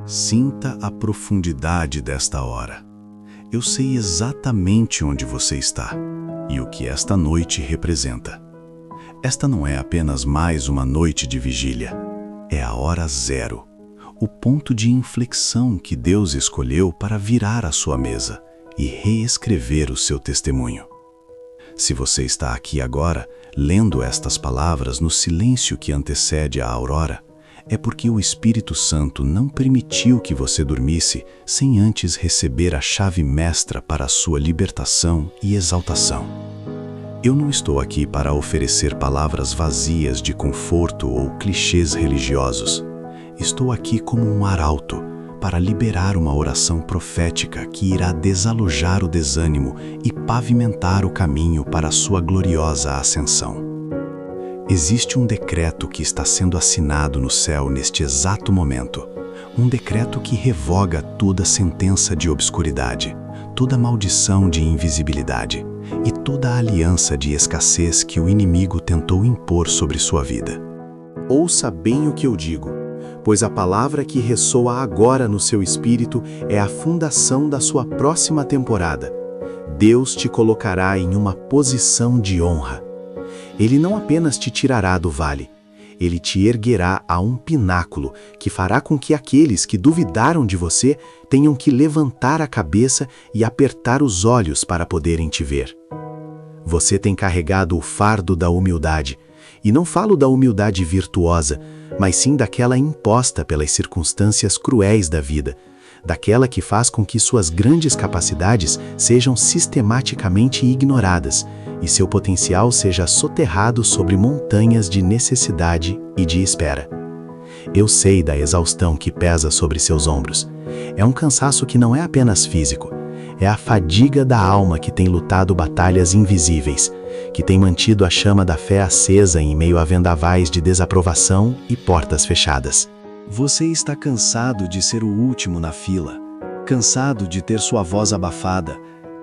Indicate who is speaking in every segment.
Speaker 1: Sinta a profundidade desta hora. Eu sei exatamente onde você está e o que esta noite representa. Esta não é apenas mais uma noite de vigília. É a hora zero, o ponto de inflexão que Deus escolheu para virar a sua mesa e reescrever o seu testemunho. Se você está aqui agora, lendo estas palavras no silêncio que antecede a aurora, é porque o Espírito Santo não permitiu que você dormisse sem antes receber a chave mestra para a sua libertação e exaltação. Eu não estou aqui para oferecer palavras vazias de conforto ou clichês religiosos. Estou aqui como um arauto para liberar uma oração profética que irá desalojar o desânimo e pavimentar o caminho para a sua gloriosa ascensão. Existe um decreto que está sendo assinado no céu neste exato momento. Um decreto que revoga toda sentença de obscuridade, toda maldição de invisibilidade e toda a aliança de escassez que o inimigo tentou impor sobre sua vida. Ouça bem o que eu digo, pois a palavra que ressoa agora no seu espírito é a fundação da sua próxima temporada. Deus te colocará em uma posição de honra. Ele não apenas te tirará do vale, ele te erguerá a um pináculo que fará com que aqueles que duvidaram de você tenham que levantar a cabeça e apertar os olhos para poderem te ver. Você tem carregado o fardo da humildade, e não falo da humildade virtuosa, mas sim daquela imposta pelas circunstâncias cruéis da vida, daquela que faz com que suas grandes capacidades sejam sistematicamente ignoradas e seu potencial seja soterrado sobre montanhas de necessidade e de espera. Eu sei da exaustão que pesa sobre seus ombros. É um cansaço que não é apenas físico, é a fadiga da alma que tem lutado batalhas invisíveis, que tem mantido a chama da fé acesa em meio a vendavais de desaprovação e portas fechadas. Você está cansado de ser o último na fila, cansado de ter sua voz abafada,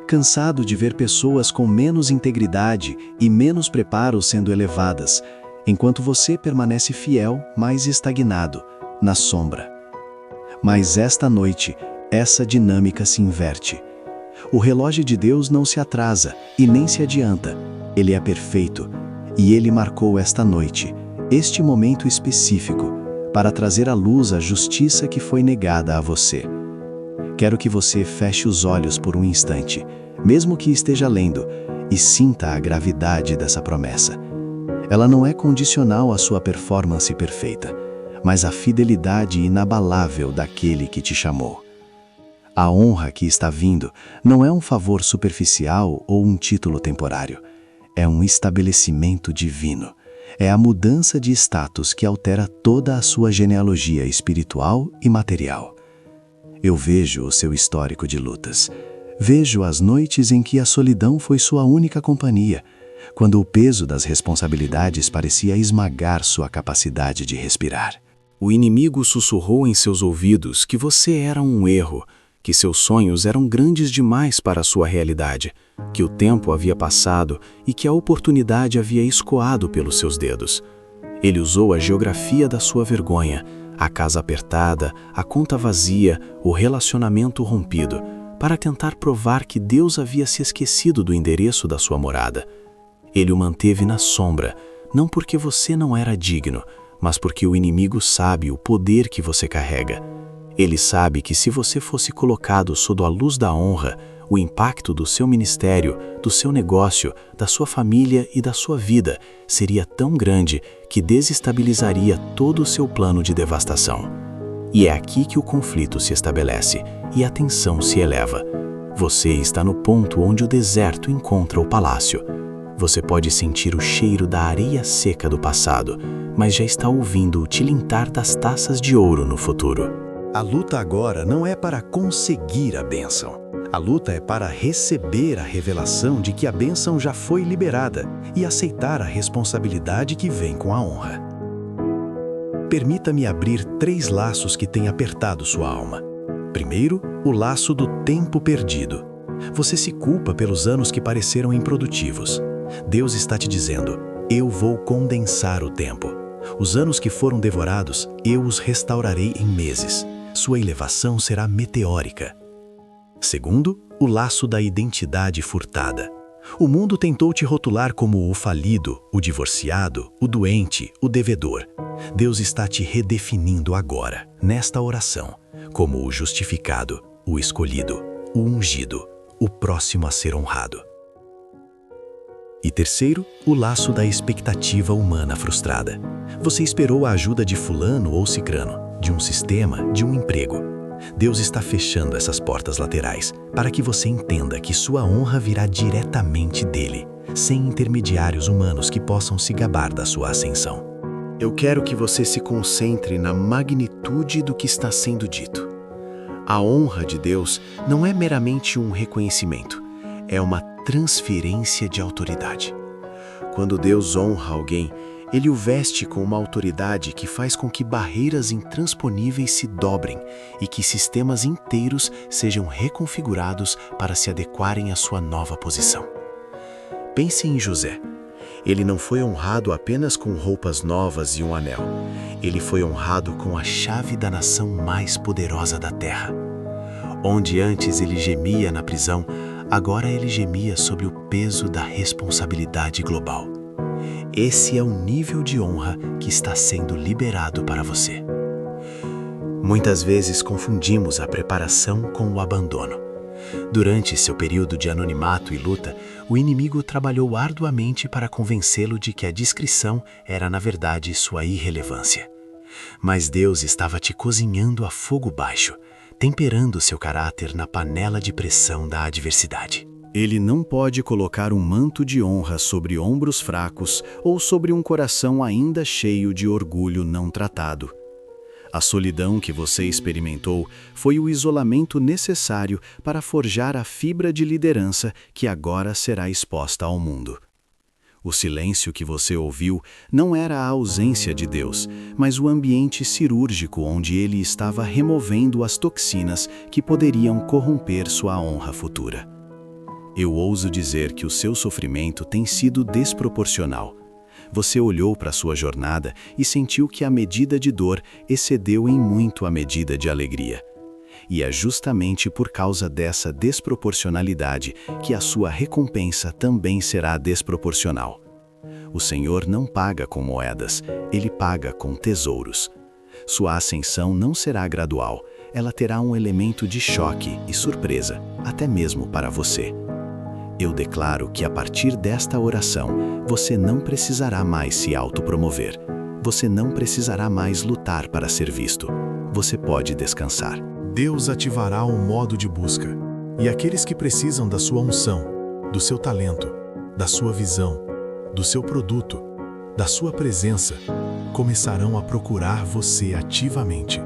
Speaker 1: cansado de ver pessoas com menos integridade e menos preparo sendo elevadas, enquanto você permanece fiel, mas estagnado, na sombra. Mas esta noite, essa dinâmica se inverte. O relógio de Deus não se atrasa e nem se adianta. Ele é perfeito, e Ele marcou esta noite, este momento específico, para trazer à luz a justiça que foi negada a você. Quero que você feche os olhos por um instante, mesmo que esteja lendo, e sinta a gravidade dessa promessa. Ela não é condicional à sua performance perfeita, mas à fidelidade inabalável daquele que te chamou. A honra que está vindo não é um favor superficial ou um título temporário. É um estabelecimento divino. É a mudança de status que altera toda a sua genealogia espiritual e material. Eu vejo o seu histórico de lutas. Vejo as noites em que a solidão foi sua única companhia, quando o peso das responsabilidades parecia esmagar sua capacidade de respirar. O inimigo sussurrou em seus ouvidos que você era um erro, que seus sonhos eram grandes demais para a sua realidade, que o tempo havia passado e que a oportunidade havia escoado pelos seus dedos. Ele usou a geografia da sua vergonha, a casa apertada, a conta vazia, o relacionamento rompido, para tentar provar que Deus havia se esquecido do endereço da sua morada. Ele o manteve na sombra, não porque você não era digno, mas porque o inimigo sabe o poder que você carrega. Ele sabe que se você fosse colocado sob a luz da honra, o impacto do seu ministério, do seu negócio, da sua família e da sua vida seria tão grande que desestabilizaria todo o seu plano de devastação. E é aqui que o conflito se estabelece e a tensão se eleva. Você está no ponto onde o deserto encontra o palácio. Você pode sentir o cheiro da areia seca do passado, mas já está ouvindo o tilintar das taças de ouro no futuro. A luta agora não é para conseguir a bênção. A luta é para receber a revelação de que a bênção já foi liberada e aceitar a responsabilidade que vem com a honra. Permita-me abrir 3 laços que têm apertado sua alma. Primeiro, o laço do tempo perdido. Você se culpa pelos anos que pareceram improdutivos. Deus está te dizendo: eu vou condensar o tempo. Os anos que foram devorados, eu os restaurarei em meses.
Speaker 2: sua elevação será meteórica. Segundo, o laço da identidade furtada. O mundo tentou te rotular como o falido, o divorciado, o doente, o devedor. Deus está te redefinindo agora, nesta oração, como o justificado, o escolhido, o ungido, o próximo a ser honrado. E terceiro, o laço da expectativa humana frustrada. Você esperou a ajuda de fulano ou cicrano, de um sistema, de um emprego. Deus está fechando essas portas laterais para que você entenda que sua honra virá diretamente dele, sem intermediários humanos que possam se gabar da sua ascensão.
Speaker 3: Eu quero que você se concentre na magnitude do que está sendo dito. A honra de Deus não é meramente um reconhecimento, é uma transferência de autoridade. Quando Deus honra alguém, Ele o veste com uma autoridade que faz com que barreiras intransponíveis se dobrem e que sistemas inteiros sejam reconfigurados para se adequarem à sua nova posição. Pense em José. Ele não foi honrado apenas com roupas novas e um anel. Ele foi honrado com a chave da nação mais poderosa da terra. Onde antes ele gemia na prisão, agora ele gemia sob o peso da responsabilidade global. Esse é o nível de honra que está sendo liberado para você. Muitas vezes confundimos a preparação com o abandono. Durante seu período de anonimato e luta, o inimigo trabalhou arduamente para convencê-lo de que a discrição era, na verdade, sua irrelevância. Mas Deus estava te cozinhando a fogo baixo, temperando seu caráter na panela de pressão da adversidade.
Speaker 1: Ele não pode colocar um manto de honra sobre ombros fracos ou sobre um coração ainda cheio de orgulho não tratado. A solidão que você experimentou foi o isolamento necessário para forjar a fibra de liderança que agora será exposta ao mundo. O silêncio que você ouviu não era a ausência de Deus, mas o ambiente cirúrgico onde Ele estava removendo as toxinas que poderiam corromper sua honra futura. Eu ouso dizer que o seu sofrimento tem sido desproporcional. Você olhou para sua jornada e sentiu que a medida de dor excedeu em muito a medida de alegria. E é justamente por causa dessa desproporcionalidade que a sua recompensa também será desproporcional. O Senhor não paga com moedas, Ele paga com tesouros. Sua ascensão não será gradual, ela terá um elemento de choque e surpresa, até mesmo para você. Eu declaro que a partir desta oração, você não precisará mais se autopromover. Você não precisará mais lutar para ser visto. Você pode descansar.
Speaker 4: Deus ativará o modo de busca, e aqueles que precisam da sua unção, do seu talento, da sua visão, do seu produto, da sua presença, começarão a procurar você ativamente.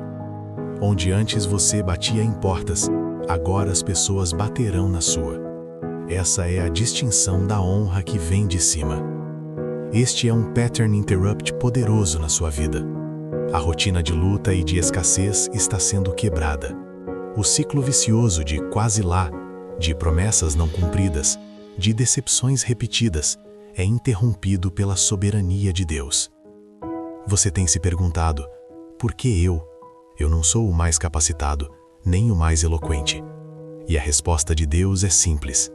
Speaker 4: Onde antes você batia em portas, agora as pessoas baterão na sua. Essa é a distinção da honra que vem de cima. Este é um pattern interrupt poderoso na sua vida. A rotina de luta e de escassez está sendo quebrada. O ciclo vicioso de quase lá, de promessas não cumpridas, de decepções repetidas, é interrompido pela soberania de Deus. Você tem se perguntado, por que eu? Eu não sou o mais capacitado, nem o mais eloquente. E a resposta de Deus é simples.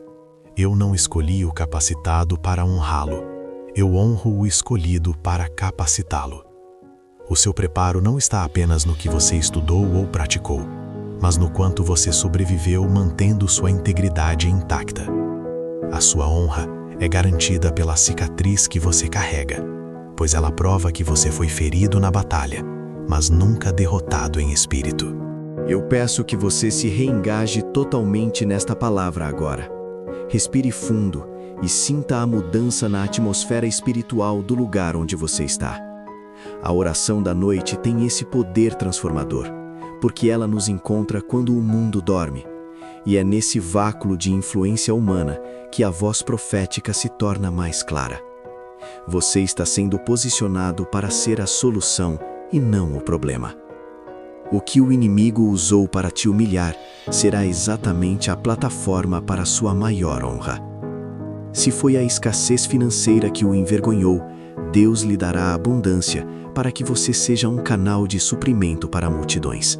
Speaker 4: Eu não escolhi o capacitado para honrá-lo. Eu honro o escolhido para capacitá-lo. O seu preparo não está apenas no que você estudou ou praticou, mas no quanto você sobreviveu mantendo sua integridade intacta. A sua honra é garantida pela cicatriz que você carrega, pois ela prova que você foi ferido na batalha, mas nunca derrotado em espírito.
Speaker 3: Eu peço que você se reengaje totalmente nesta palavra agora. Respire fundo e sinta a mudança na atmosfera espiritual do lugar onde você está. A oração da noite tem esse poder transformador, porque ela nos encontra quando o mundo dorme. E é nesse vácuo de influência humana que a voz profética se torna mais clara. Você está sendo posicionado para ser a solução e não o problema. O que o inimigo usou para te humilhar será exatamente a plataforma para sua maior honra. Se foi a escassez financeira que o envergonhou, Deus lhe dará abundância para que você seja um canal de suprimento para multidões.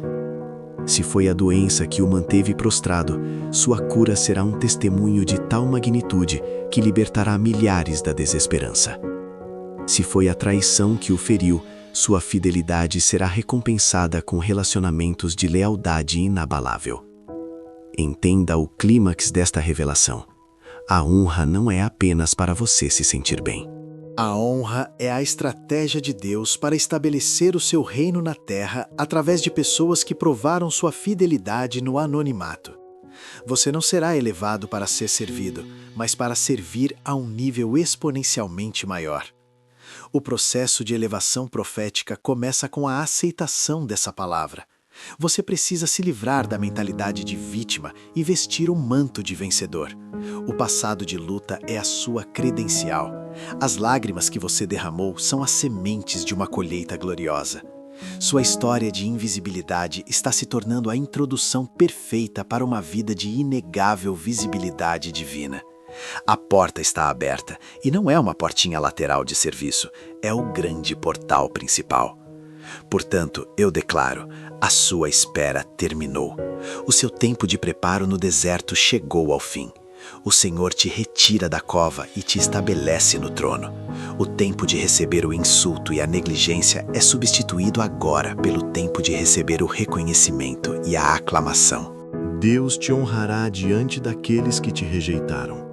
Speaker 3: Se foi a doença que o manteve prostrado, sua cura será um testemunho de tal magnitude que libertará milhares da desesperança. Se foi a traição que o feriu, sua fidelidade será recompensada com relacionamentos de lealdade inabalável. Entenda o clímax desta revelação. A honra não é apenas para você se sentir bem.
Speaker 2: A honra é a estratégia de Deus para estabelecer o seu reino na terra através de pessoas que provaram sua fidelidade no anonimato. Você não será elevado para ser servido, mas para servir a um nível exponencialmente maior. O processo de elevação profética começa com a aceitação dessa palavra. Você precisa se livrar da mentalidade de vítima e vestir um manto de vencedor. O passado de luta é a sua credencial. As lágrimas que você derramou são as sementes de uma colheita gloriosa. Sua história de invisibilidade está se tornando a introdução perfeita para uma vida de inegável visibilidade divina. A porta está aberta e não é uma portinha lateral de serviço, é o grande portal principal. Portanto, eu declaro, a sua espera terminou. O seu tempo de preparo no deserto chegou ao fim. O Senhor te retira da cova e te estabelece no trono. O tempo de receber o insulto e a negligência é substituído agora pelo tempo de receber o reconhecimento e a aclamação.
Speaker 3: Deus te honrará diante daqueles que te rejeitaram.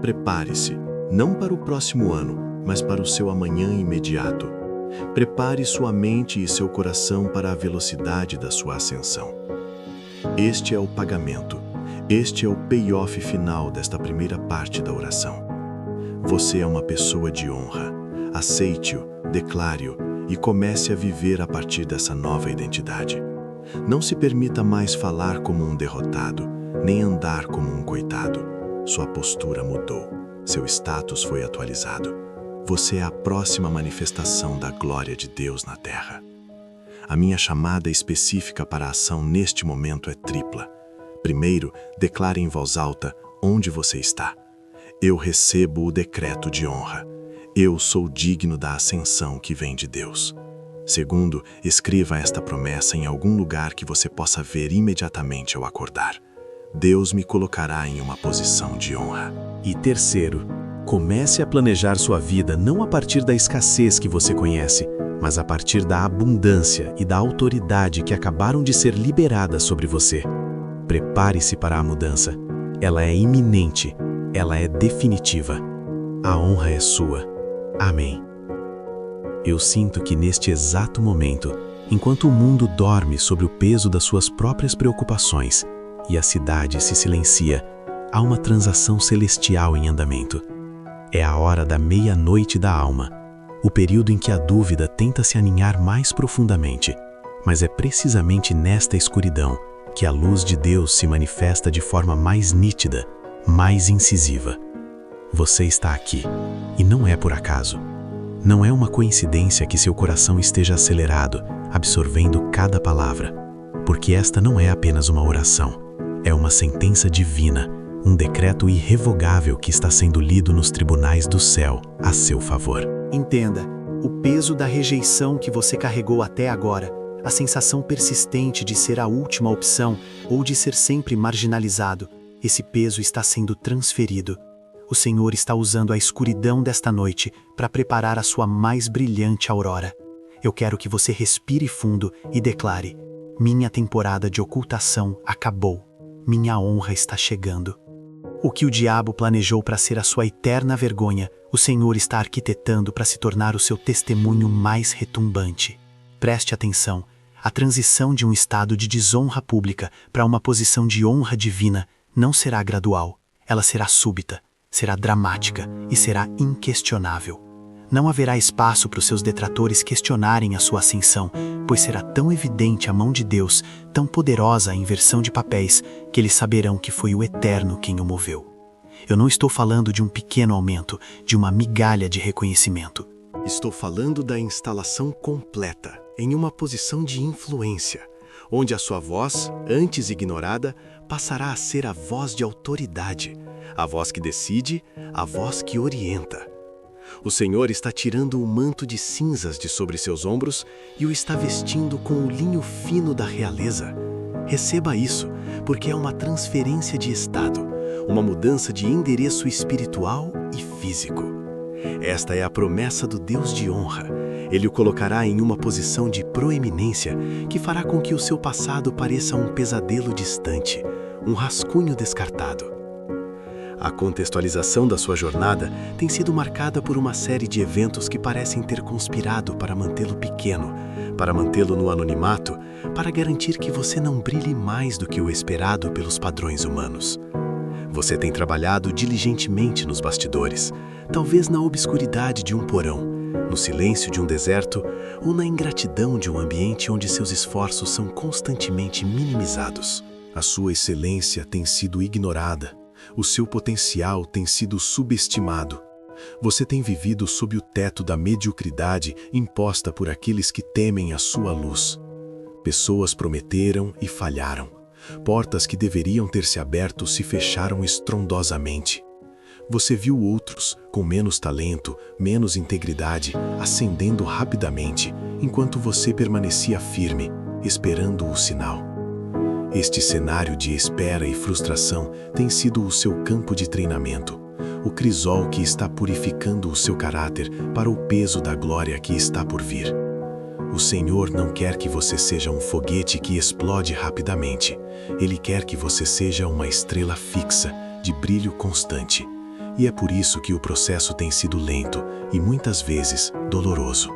Speaker 3: Prepare-se, não para o próximo ano, mas para o seu amanhã imediato. Prepare sua mente e seu coração para a velocidade da sua ascensão. Este é o pagamento. Este é o payoff final desta primeira parte da oração. Você é uma pessoa de honra. Aceite-o, declare-o e comece a viver a partir dessa nova identidade. Não se permita mais falar como um derrotado, nem andar como um coitado. Sua postura mudou. Seu status foi atualizado. Você é a próxima manifestação da glória de Deus na Terra. A minha chamada específica para a ação neste momento é tripla. Primeiro, declare em voz alta onde você está. Eu recebo o decreto de honra. Eu sou digno da ascensão que vem de Deus. Segundo, escreva esta promessa em algum lugar que você possa ver imediatamente ao acordar. Deus me colocará em uma posição de honra.
Speaker 2: E terceiro, comece a planejar sua vida não a partir da escassez que você conhece, mas a partir da abundância e da autoridade que acabaram de ser liberadas sobre você. Prepare-se para a mudança. Ela é iminente. Ela é definitiva. A honra é sua. Amém. Eu sinto que neste exato momento, enquanto o mundo dorme sobre o peso das suas próprias preocupações e a cidade se silencia, há uma transação celestial em andamento. É a hora da meia-noite da alma, o período em que a dúvida tenta se aninhar mais profundamente, mas é precisamente nesta escuridão que a luz de Deus se manifesta de forma mais nítida, mais incisiva. Você está aqui, e não é por acaso. Não é uma coincidência que seu coração esteja acelerado, absorvendo cada palavra, porque esta não é apenas uma oração, é uma sentença divina, um decreto irrevogável que está sendo lido nos tribunais do céu a seu favor. Entenda, o peso da rejeição que você carregou até agora, a sensação persistente de ser a última opção ou de ser sempre marginalizado, esse peso está sendo transferido. O Senhor está usando a escuridão desta noite para preparar a sua mais brilhante aurora. Eu quero que você respire fundo e declare: minha temporada de ocultação acabou. Minha honra está chegando. O que o diabo planejou para ser a sua eterna vergonha, o Senhor está arquitetando para se tornar o seu testemunho mais retumbante. Preste atenção, a transição de um estado de desonra pública para uma posição de honra divina não será gradual, ela será súbita, será dramática e será inquestionável. Não haverá espaço para os seus detratores questionarem a sua ascensão, pois será tão evidente a mão de Deus, tão poderosa a inversão de papéis, que eles saberão que foi o Eterno quem o moveu. Eu não estou falando de um pequeno aumento, de uma migalha de reconhecimento.
Speaker 3: Estou falando da instalação completa, em uma posição de influência, onde a sua voz, antes ignorada, passará a ser a voz de autoridade, a voz que decide, a voz que orienta. O Senhor está tirando o manto de cinzas de sobre seus ombros e o está vestindo com o linho fino da realeza. Receba isso, porque é uma transferência de estado, uma mudança de endereço espiritual e físico. Esta é a promessa do Deus de honra. Ele o colocará em uma posição de proeminência que fará com que o seu passado pareça um pesadelo distante, um rascunho descartado. A contextualização da sua jornada tem sido marcada por uma série de eventos que parecem ter conspirado para mantê-lo pequeno, para mantê-lo no anonimato, para garantir que você não brilhe mais do que o esperado pelos padrões humanos. Você tem trabalhado diligentemente nos bastidores, talvez na obscuridade de um porão, no silêncio de um deserto ou na ingratidão de um ambiente onde seus esforços são constantemente minimizados.
Speaker 4: A sua excelência tem sido ignorada. O seu potencial tem sido subestimado. Você tem vivido sob o teto da mediocridade imposta por aqueles que temem a sua luz. Pessoas prometeram e falharam. Portas que deveriam ter se aberto se fecharam estrondosamente. Você viu outros, com menos talento, menos integridade, ascendendo rapidamente, enquanto você permanecia firme, esperando o sinal. Este cenário de espera e frustração tem sido o seu campo de treinamento, o crisol que está purificando o seu caráter para o peso da glória que está por vir. O Senhor não quer que você seja um foguete que explode rapidamente. Ele quer que você seja uma estrela fixa, de brilho constante. E é por isso que o processo tem sido lento e muitas vezes doloroso.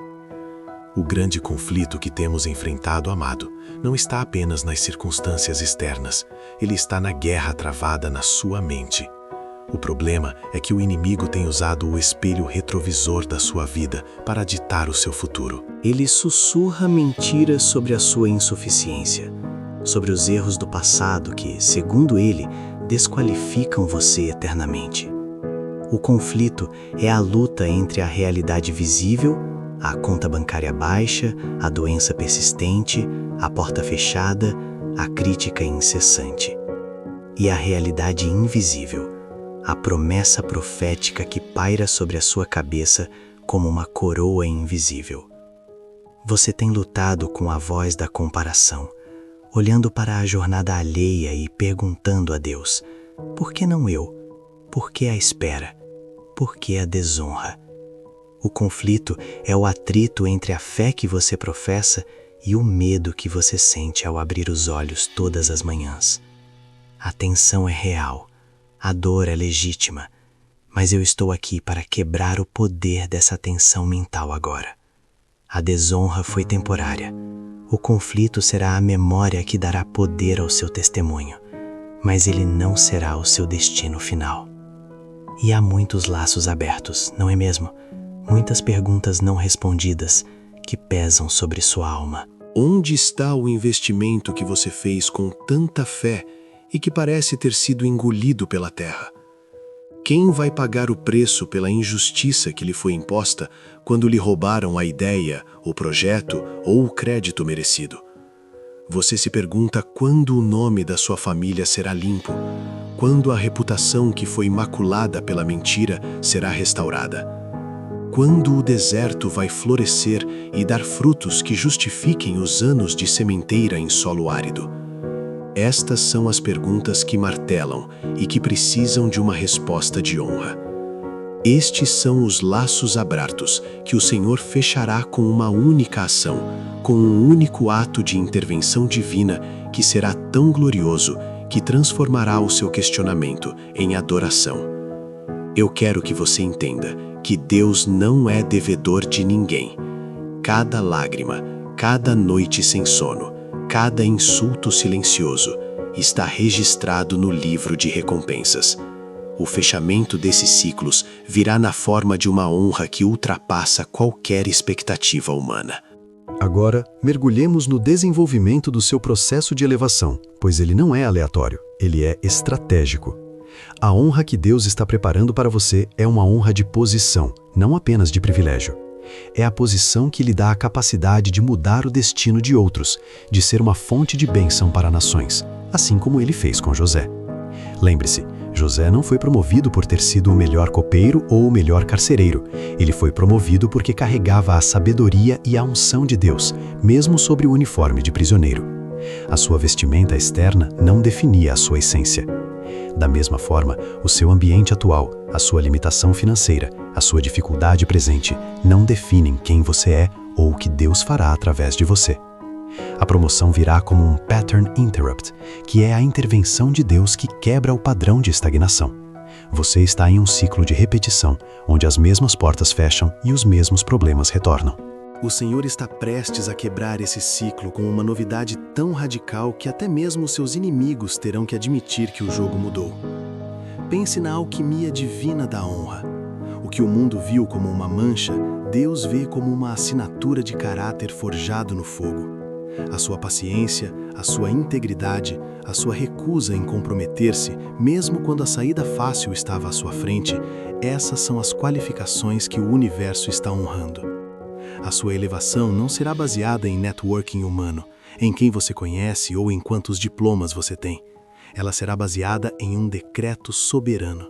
Speaker 4: O grande conflito que temos enfrentado, amado, não está apenas nas circunstâncias externas, ele está na guerra travada na sua mente. O problema é que o inimigo tem usado o espelho retrovisor da sua vida para ditar o seu futuro.
Speaker 2: Ele sussurra mentiras sobre a sua insuficiência, sobre os erros do passado que, segundo ele, desqualificam você eternamente. O conflito é a luta entre a realidade visível, a conta bancária baixa, a doença persistente, a porta fechada, a crítica incessante. E a realidade invisível, a promessa profética que paira sobre a sua cabeça como uma coroa invisível. Você tem lutado com a voz da comparação, olhando para a jornada alheia e perguntando a Deus: por que não eu? Por que a espera? Por que a desonra? O conflito é o atrito entre a fé que você professa e o medo que você sente ao abrir os olhos todas as manhãs. A tensão é real, a dor é legítima, mas eu estou aqui para quebrar o poder dessa tensão mental agora. A desonra foi temporária. O conflito será a memória que dará poder ao seu testemunho, mas ele não será o seu destino final. E há muitos laços abertos, não é mesmo? Muitas perguntas não respondidas que pesam sobre sua alma.
Speaker 3: Onde está o investimento que você fez com tanta fé e que parece ter sido engolido pela terra? Quem vai pagar o preço pela injustiça que lhe foi imposta quando lhe roubaram a ideia, o projeto ou o crédito merecido? Você se pergunta quando o nome da sua família será limpo, quando a reputação que foi maculada pela mentira será restaurada. Quando o deserto vai florescer e dar frutos que justifiquem os anos de sementeira em solo árido? Estas são as perguntas que martelam e que precisam de uma resposta de honra. Estes são os laços abertos que o Senhor fechará com uma única ação, com um único ato de intervenção divina que será tão glorioso que transformará o seu questionamento em adoração. Eu quero que você entenda que Deus não é devedor de ninguém. Cada lágrima, cada noite sem sono, cada insulto silencioso está registrado no livro de recompensas. O fechamento desses ciclos virá na forma de uma honra que ultrapassa qualquer expectativa humana.
Speaker 5: Agora, mergulhemos no desenvolvimento do seu processo de elevação, pois ele não é aleatório, ele é estratégico. A honra que Deus está preparando para você é uma honra de posição, não apenas de privilégio. É a posição que lhe dá a capacidade de mudar o destino de outros, de ser uma fonte de bênção para nações, assim como ele fez com José. Lembre-se, José não foi promovido por ter sido o melhor copeiro ou o melhor carcereiro. Ele foi promovido porque carregava a sabedoria e a unção de Deus, mesmo sobre o uniforme de prisioneiro. A sua vestimenta externa não definia a sua essência. Da mesma forma, o seu ambiente atual, a sua limitação financeira, a sua dificuldade presente não definem quem você é ou o que Deus fará através de você. A promoção virá como um pattern interrupt, que é a intervenção de Deus que quebra o padrão de estagnação. Você está em um ciclo de repetição, onde as mesmas portas fecham e os mesmos problemas retornam.
Speaker 3: O Senhor está prestes a quebrar esse ciclo com uma novidade tão radical que até mesmo seus inimigos terão que admitir que o jogo mudou. Pense na alquimia divina da honra. O que o mundo viu como uma mancha, Deus vê como uma assinatura de caráter forjado no fogo. A sua paciência, a sua integridade, a sua recusa em comprometer-se, mesmo quando a saída fácil estava à sua frente, essas são as qualificações que o universo está honrando. A sua elevação não será baseada em networking humano, em quem você conhece ou em quantos diplomas você tem. Ela será baseada em um decreto soberano.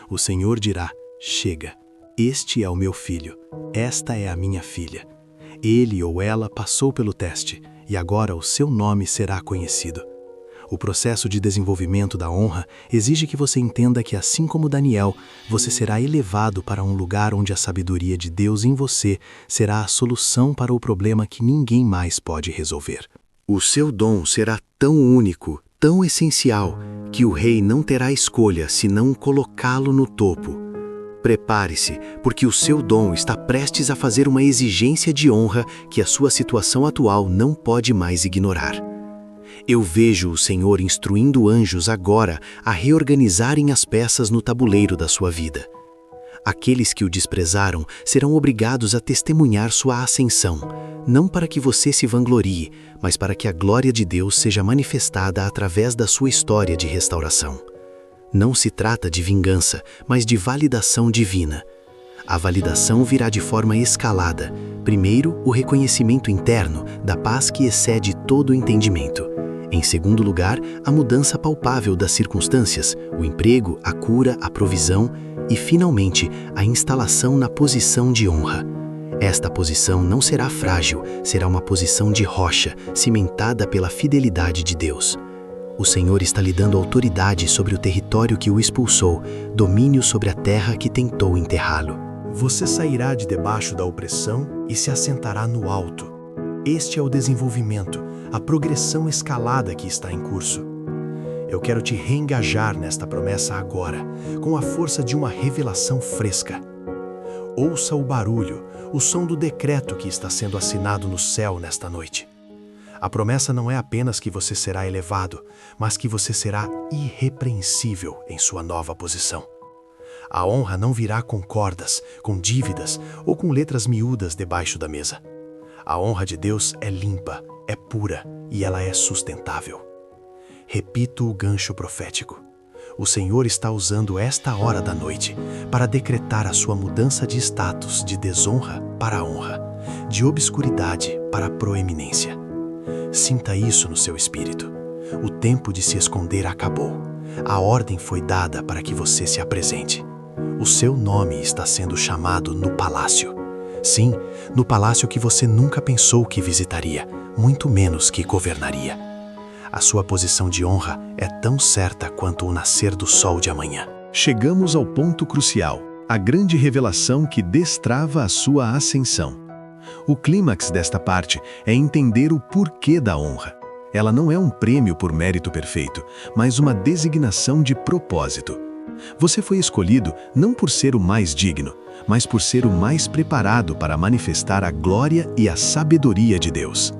Speaker 3: O Senhor dirá: chega, este é o meu filho, esta é a minha filha. Ele ou ela passou pelo teste, e agora o seu nome será conhecido. O processo de desenvolvimento da honra exige que você entenda que, assim como Daniel, você será elevado para um lugar onde a sabedoria de Deus em você será a solução para o problema que ninguém mais pode resolver. O seu dom será tão único, tão essencial, que o rei não terá escolha senão colocá-lo no topo. Prepare-se, porque o seu dom está prestes a fazer uma exigência de honra que a sua situação atual não pode mais ignorar. Eu vejo o Senhor instruindo anjos agora a reorganizarem as peças no tabuleiro da sua vida. Aqueles que o desprezaram serão obrigados a testemunhar sua ascensão, não para que você se vanglorie, mas para que a glória de Deus seja manifestada através da sua história de restauração. Não se trata de vingança, mas de validação divina. A validação virá de forma escalada. Primeiro, o reconhecimento interno da paz que excede todo o entendimento. Em segundo lugar, a mudança palpável das circunstâncias, o emprego, a cura, a provisão e, finalmente, a instalação na posição de honra. Esta posição não será frágil, será uma posição de rocha, cimentada pela fidelidade de Deus. O Senhor está lhe dando autoridade sobre o território que o expulsou, domínio sobre a terra que tentou enterrá-lo.
Speaker 2: Você sairá de debaixo da opressão e se assentará no alto. Este é o desenvolvimento, a progressão escalada que está em curso. Eu quero te reengajar nesta promessa agora, com a força de uma revelação fresca. Ouça o barulho, o som do decreto que está sendo assinado no céu nesta noite. A promessa não é apenas que você será elevado, mas que você será irrepreensível em sua nova posição. A honra não virá com cordas, com dívidas ou com letras miúdas debaixo da mesa. A honra de Deus é limpa, é pura e ela é sustentável. Repito o gancho profético. O Senhor está usando esta hora da noite para decretar a sua mudança de status de desonra para honra, de obscuridade para proeminência. Sinta isso no seu espírito. O tempo de se esconder acabou. A ordem foi dada para que você se apresente. O seu nome está sendo chamado no palácio. Sim, no palácio que você nunca pensou que visitaria, muito menos que governaria. A sua posição de honra é tão certa quanto o nascer do sol de amanhã.
Speaker 1: Chegamos ao ponto crucial, a grande revelação que destrava a sua ascensão. O clímax desta parte é entender o porquê da honra. Ela não é um prêmio por mérito perfeito, mas uma designação de propósito. Você foi escolhido não por ser o mais digno, mas por ser o mais preparado para manifestar a glória e a sabedoria de Deus.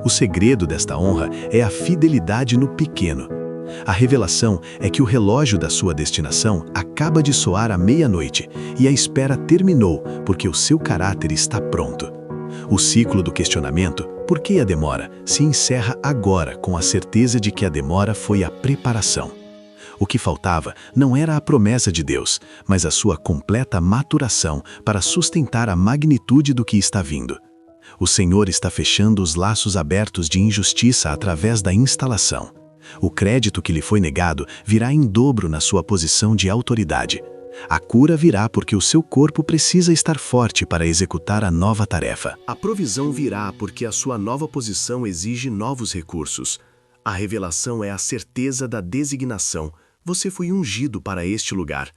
Speaker 1: O segredo desta honra é a fidelidade no pequeno. A revelação é que o relógio da sua destinação acaba de soar à meia-noite e a espera terminou porque o seu caráter está pronto. O ciclo do questionamento, por que a demora, se encerra agora com a certeza de que a demora foi a preparação. O que faltava não era a promessa de Deus, mas a sua completa maturação para sustentar a magnitude do que está vindo. O Senhor está fechando os laços abertos de injustiça através da instalação. O crédito que lhe foi negado virá em dobro na sua posição de autoridade.
Speaker 3: A cura virá porque o seu corpo precisa estar forte para executar a nova tarefa. A provisão virá porque a sua nova posição exige novos recursos. A revelação é a certeza da designação. Você foi ungido para este lugar.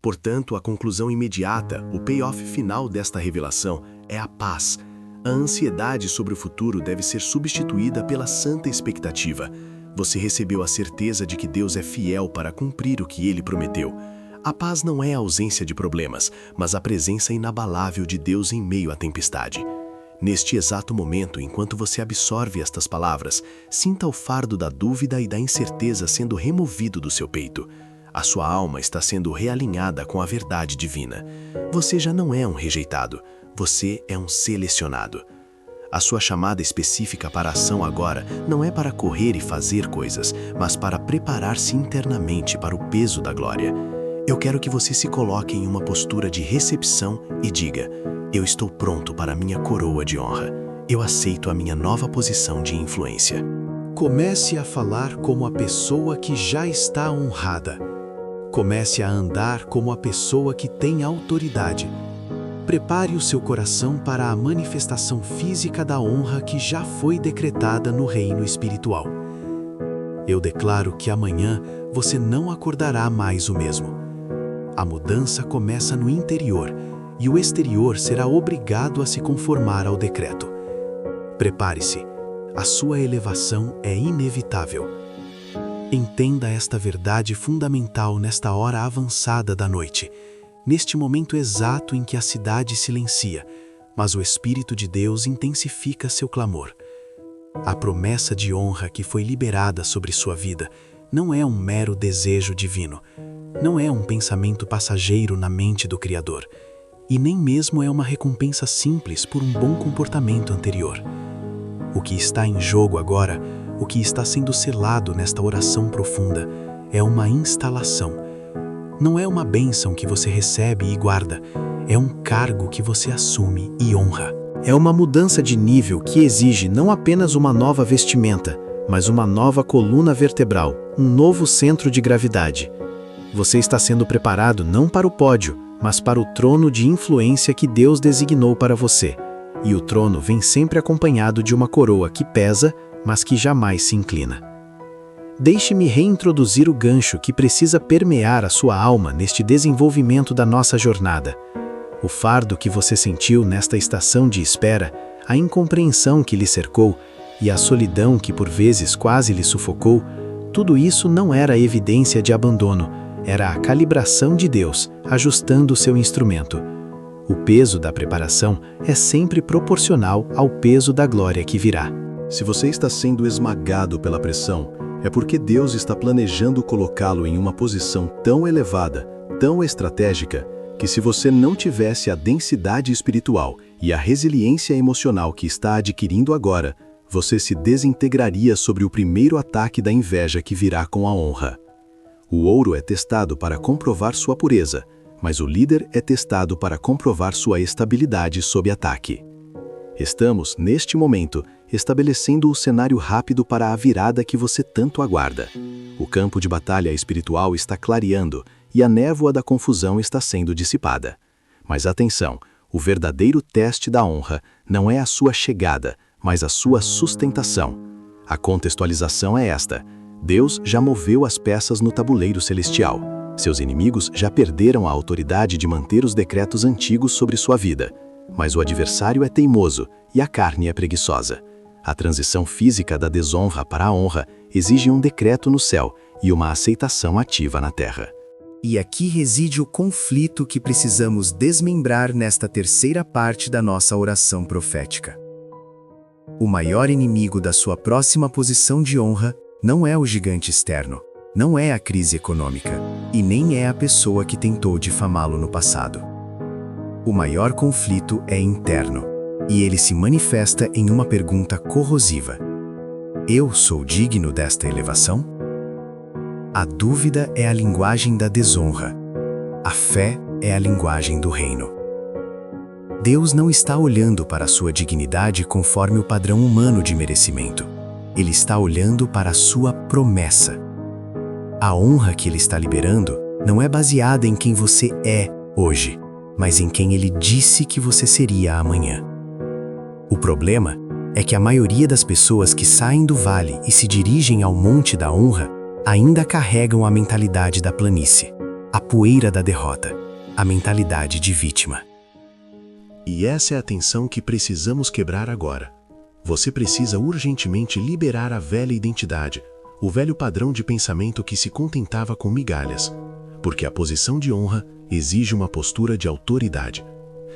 Speaker 3: Portanto, a conclusão imediata, o payoff final desta revelação é a paz. A ansiedade sobre o futuro deve ser substituída pela santa expectativa. Você recebeu a certeza de que Deus é fiel para cumprir o que Ele prometeu. A paz não é a ausência de problemas, mas a presença inabalável de Deus em meio à tempestade. Neste exato momento, enquanto você absorve estas palavras, sinta o fardo da dúvida e da incerteza sendo removido do seu peito. A sua alma está sendo realinhada com a verdade divina. Você já não é um rejeitado, você é um selecionado. A sua chamada específica para a ação agora não é para correr e fazer coisas, mas para preparar-se internamente para o peso da glória. Eu quero que você se coloque em uma postura de recepção e diga: eu estou pronto para a minha coroa de honra. Eu aceito a minha nova posição de influência.
Speaker 2: Comece a falar como a pessoa que já está honrada. Comece a andar como a pessoa que tem autoridade. Prepare o seu coração para a manifestação física da honra que já foi decretada no reino espiritual. Eu declaro que amanhã você não acordará mais o mesmo. A mudança começa no interior e o exterior será obrigado a se conformar ao decreto. Prepare-se, a sua elevação é inevitável. Entenda esta verdade fundamental nesta hora avançada da noite, neste momento exato em que a cidade silencia, mas o Espírito de Deus intensifica seu clamor. A promessa de honra que foi liberada sobre sua vida não é um mero desejo divino, não é um pensamento passageiro na mente do Criador, e nem mesmo é uma recompensa simples por um bom comportamento anterior. O que está em jogo agora, o que está sendo selado nesta oração profunda, é uma instalação. Não é uma bênção que você recebe e guarda, é um cargo que você assume e honra.
Speaker 3: É uma mudança de nível que exige não apenas uma nova vestimenta, mas uma nova coluna vertebral, um novo centro de gravidade. Você está sendo preparado não para o pódio, mas para o trono de influência que Deus designou para você. E o trono vem sempre acompanhado de uma coroa que pesa, mas que jamais se inclina. Deixe-me reintroduzir o gancho que precisa permear a sua alma neste desenvolvimento da nossa jornada. O fardo que você sentiu nesta estação de espera, a incompreensão que lhe cercou e a solidão que por vezes quase lhe sufocou, tudo isso não era evidência de abandono, era a calibração de Deus, ajustando o seu instrumento. O peso da preparação é sempre proporcional ao peso da glória que virá.
Speaker 1: Se você está sendo esmagado pela pressão, é porque Deus está planejando colocá-lo em uma posição tão elevada, tão estratégica, que se você não tivesse a densidade espiritual e a resiliência emocional que está adquirindo agora, você se desintegraria sobre o primeiro ataque da inveja que virá com a honra. O ouro é testado para comprovar sua pureza, mas o líder é testado para comprovar sua estabilidade sob ataque. Estamos, neste momento, estabelecendo o cenário rápido para a virada que você tanto aguarda. O campo de batalha espiritual está clareando e a névoa da confusão está sendo dissipada. Mas atenção, o verdadeiro teste da honra não é a sua chegada, mas a sua sustentação. A contextualização é esta: Deus já moveu as peças no tabuleiro celestial. Seus inimigos já perderam a autoridade de manter os decretos antigos sobre sua vida. Mas o adversário é teimoso e a carne é preguiçosa. A transição física da desonra para a honra exige um decreto no céu e uma aceitação ativa na terra.
Speaker 3: E aqui reside o conflito que precisamos desmembrar nesta terceira parte da nossa oração profética. O maior inimigo da sua próxima posição de honra não é o gigante externo, não é a crise econômica, e nem é a pessoa que tentou difamá-lo no passado. O maior conflito é interno, e ele se manifesta em uma pergunta corrosiva: eu sou digno desta elevação? A dúvida é a linguagem da desonra. A fé é a linguagem do reino. Deus não está olhando para a sua dignidade conforme o padrão humano de merecimento. Ele está olhando para a sua promessa. A honra que ele está liberando
Speaker 6: não é baseada em quem você é hoje, mas em quem Ele disse que você seria amanhã. O problema é que a maioria das pessoas que saem do vale e se dirigem ao monte da honra ainda carregam a mentalidade da planície, a poeira da derrota, a mentalidade de vítima.
Speaker 3: E essa é a tensão que precisamos quebrar agora. Você precisa urgentemente liberar a velha identidade, o velho padrão de pensamento que se contentava com migalhas, porque a posição de honra exige uma postura de autoridade.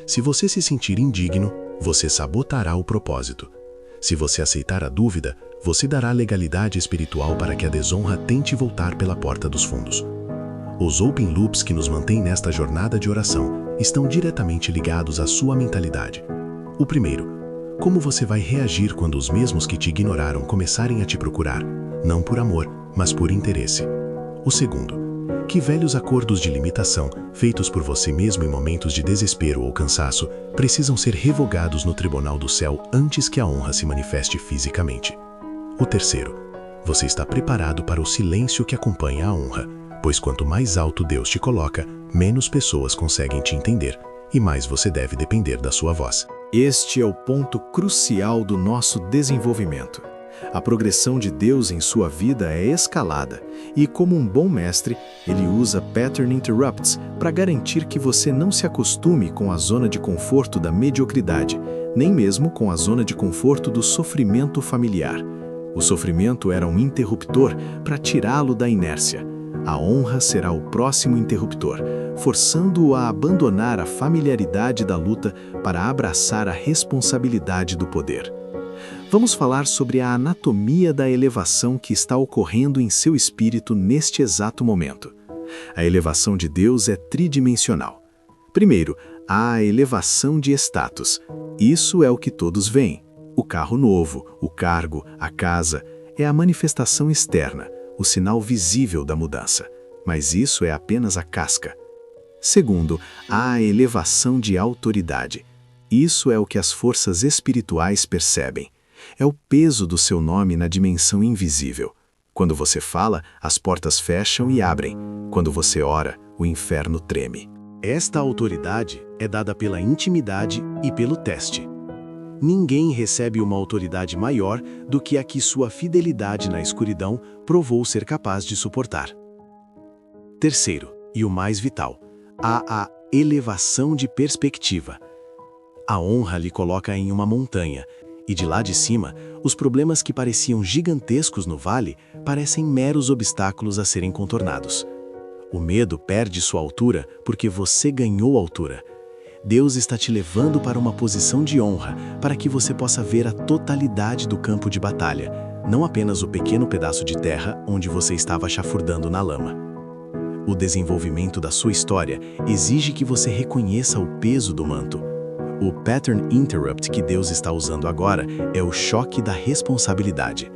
Speaker 3: Se você se sentir indigno, você sabotará o propósito. Se você aceitar a dúvida, você dará legalidade espiritual para que a desonra tente voltar pela porta dos fundos. Os open loops que nos mantêm nesta jornada de oração estão diretamente ligados à sua mentalidade. O primeiro, como você vai reagir quando os mesmos que te ignoraram começarem a te procurar, não por amor, mas por interesse? O segundo, que velhos acordos de limitação, feitos por você mesmo em momentos de desespero ou cansaço, precisam ser revogados no tribunal do céu antes que a honra se manifeste fisicamente? O terceiro, você está preparado para o silêncio que acompanha a honra, pois quanto mais alto Deus te coloca, menos pessoas conseguem te entender, e mais você deve depender da sua voz.
Speaker 2: Este é o ponto crucial do nosso desenvolvimento. A progressão de Deus em sua vida é escalada, e como um bom mestre, ele usa pattern interrupts para garantir que você não se acostume com a zona de conforto da mediocridade, nem mesmo com a zona de conforto do sofrimento familiar. O sofrimento era um interruptor para tirá-lo da inércia. A honra será o próximo interruptor, forçando-o a abandonar a familiaridade da luta para abraçar a responsabilidade do poder. Vamos falar sobre a anatomia da elevação que está ocorrendo em seu espírito neste exato momento. A elevação de Deus é tridimensional. Primeiro, há a elevação de status. Isso é o que todos veem. O carro novo, o cargo, a casa, é a manifestação externa, o sinal visível da mudança. Mas isso é apenas a casca. Segundo, há a elevação de autoridade. Isso é o que as forças espirituais percebem. É o peso do seu nome na dimensão invisível. Quando você fala, as portas fecham e abrem. Quando você ora, o inferno treme.
Speaker 3: Esta autoridade é dada pela intimidade e pelo teste. Ninguém recebe uma autoridade maior do que a que sua fidelidade na escuridão provou ser capaz de suportar. Terceiro, e o mais vital, há a elevação de perspectiva. A honra lhe coloca em uma montanha, e de lá de cima, os problemas que pareciam gigantescos no vale parecem meros obstáculos a serem contornados. O medo perde sua altura porque você ganhou altura. Deus está te levando para uma posição de honra, para que você possa ver a totalidade do campo de batalha, não apenas o pequeno pedaço de terra onde você estava chafurdando na lama. O desenvolvimento da sua história exige que você reconheça o peso do manto. O pattern interrupt que Deus está usando agora é o choque da responsabilidade.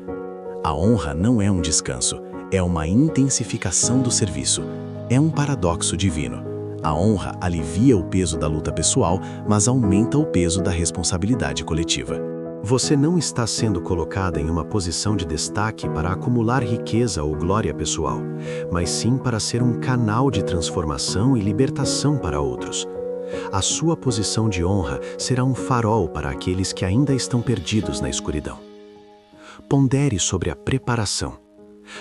Speaker 3: A honra não é um descanso, é uma intensificação do serviço. É um paradoxo divino. A honra alivia o peso da luta pessoal, mas aumenta o peso da responsabilidade coletiva.
Speaker 5: Você não está sendo colocada em uma posição de destaque para acumular riqueza ou glória pessoal, mas sim para ser um canal de transformação e libertação para outros. A sua posição de honra será um farol para aqueles que ainda estão perdidos na escuridão. Pondere sobre a preparação.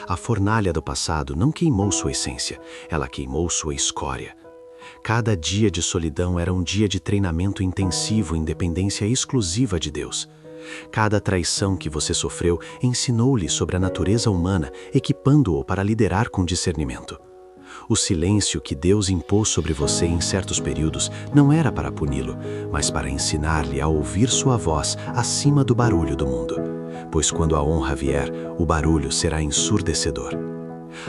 Speaker 5: A fornalha do passado não queimou sua essência, ela queimou sua escória. Cada dia de solidão era um dia de treinamento intensivo em dependência exclusiva de Deus. Cada traição que você sofreu ensinou-lhe sobre a natureza humana, equipando-o para liderar com discernimento. O silêncio que Deus impôs sobre você em certos períodos não era para puni-lo, mas para ensinar-lhe a ouvir sua voz acima do barulho do mundo. Pois quando a honra vier, o barulho será ensurdecedor.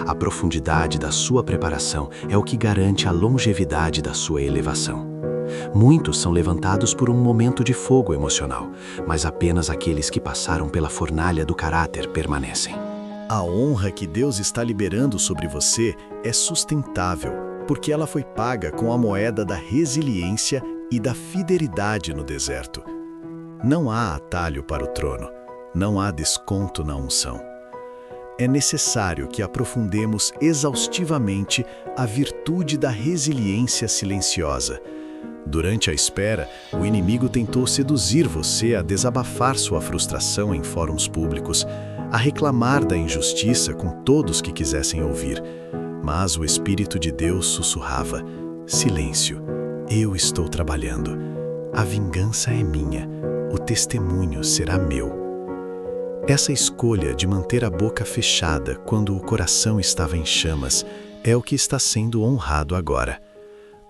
Speaker 5: A profundidade da sua preparação é o que garante a longevidade da sua elevação. Muitos são levantados por um momento de fogo emocional, mas apenas aqueles que passaram pela fornalha do caráter permanecem.
Speaker 2: A honra que Deus está liberando sobre você é sustentável, porque ela foi paga com a moeda da resiliência e da fidelidade no deserto. Não há atalho para o trono, não há desconto na unção.
Speaker 3: é necessário que aprofundemos exaustivamente a virtude da resiliência silenciosa. Durante a espera, o inimigo tentou seduzir você a desabafar sua frustração em fóruns públicos, a reclamar da injustiça com todos que quisessem ouvir. Mas o Espírito de Deus sussurrava: silêncio, eu estou trabalhando. A vingança é minha, o testemunho será meu. Essa escolha de manter a boca fechada quando o coração estava em chamas é o que está sendo honrado agora.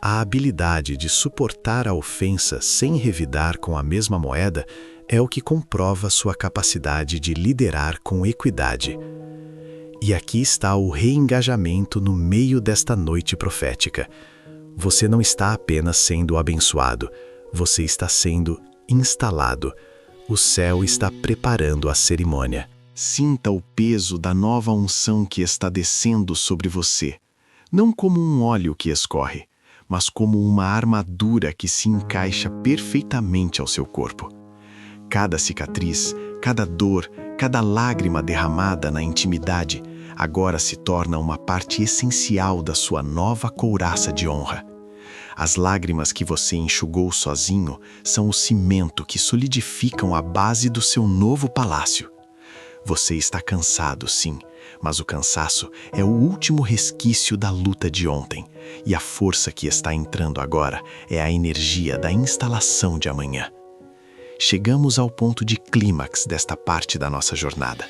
Speaker 3: A habilidade de suportar a ofensa sem revidar com a mesma moeda é o que comprova sua capacidade de liderar com equidade. E aqui está o reengajamento no meio desta noite profética. Você não está apenas sendo abençoado, você está sendo instalado. O céu está preparando a cerimônia. Sinta o peso da nova unção que está descendo sobre você, não como um óleo que escorre, mas como uma armadura que se encaixa perfeitamente ao seu corpo. Cada cicatriz, cada dor, cada lágrima derramada na intimidade, agora se torna uma parte essencial da sua nova couraça de honra. As lágrimas que você enxugou sozinho são o cimento que solidificam a base do seu novo palácio. Você está cansado, sim, mas o cansaço é o último resquício da luta de ontem, e a força que está entrando agora é a energia da instalação de amanhã. Chegamos ao ponto de clímax desta parte da nossa jornada.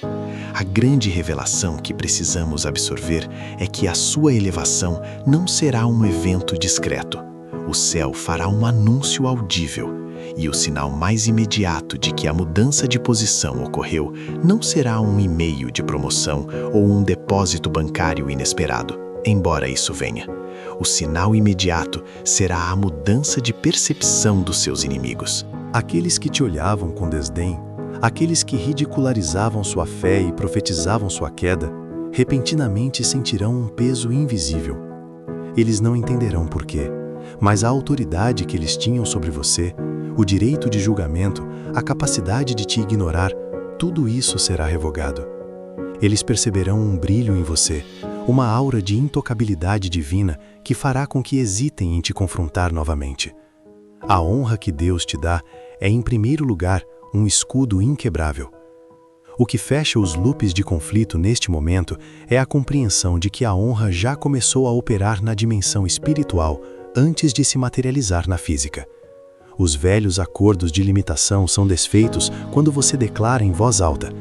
Speaker 3: A grande revelação que precisamos absorver é que a sua elevação não será um evento discreto. O céu fará um anúncio audível, e o sinal mais imediato de que a mudança de posição ocorreu não será um e-mail de promoção ou um depósito bancário inesperado, embora isso venha. O sinal imediato será a mudança de percepção dos seus inimigos.
Speaker 5: Aqueles que te olhavam com desdém, aqueles que ridicularizavam sua fé e profetizavam sua queda, repentinamente sentirão um peso invisível. Eles não entenderão por quê, mas a autoridade que eles tinham sobre você, o direito de julgamento, a capacidade de te ignorar, tudo isso será revogado. Eles perceberão um brilho em você, uma aura de intocabilidade divina que fará com que hesitem em te confrontar novamente. A honra que Deus te dá é, em primeiro lugar, um escudo inquebrável. O que fecha os loops de conflito neste momento é a compreensão de que a honra já começou a operar na dimensão espiritual antes de se materializar na física. Os velhos acordos de limitação são desfeitos quando você declara em voz alta: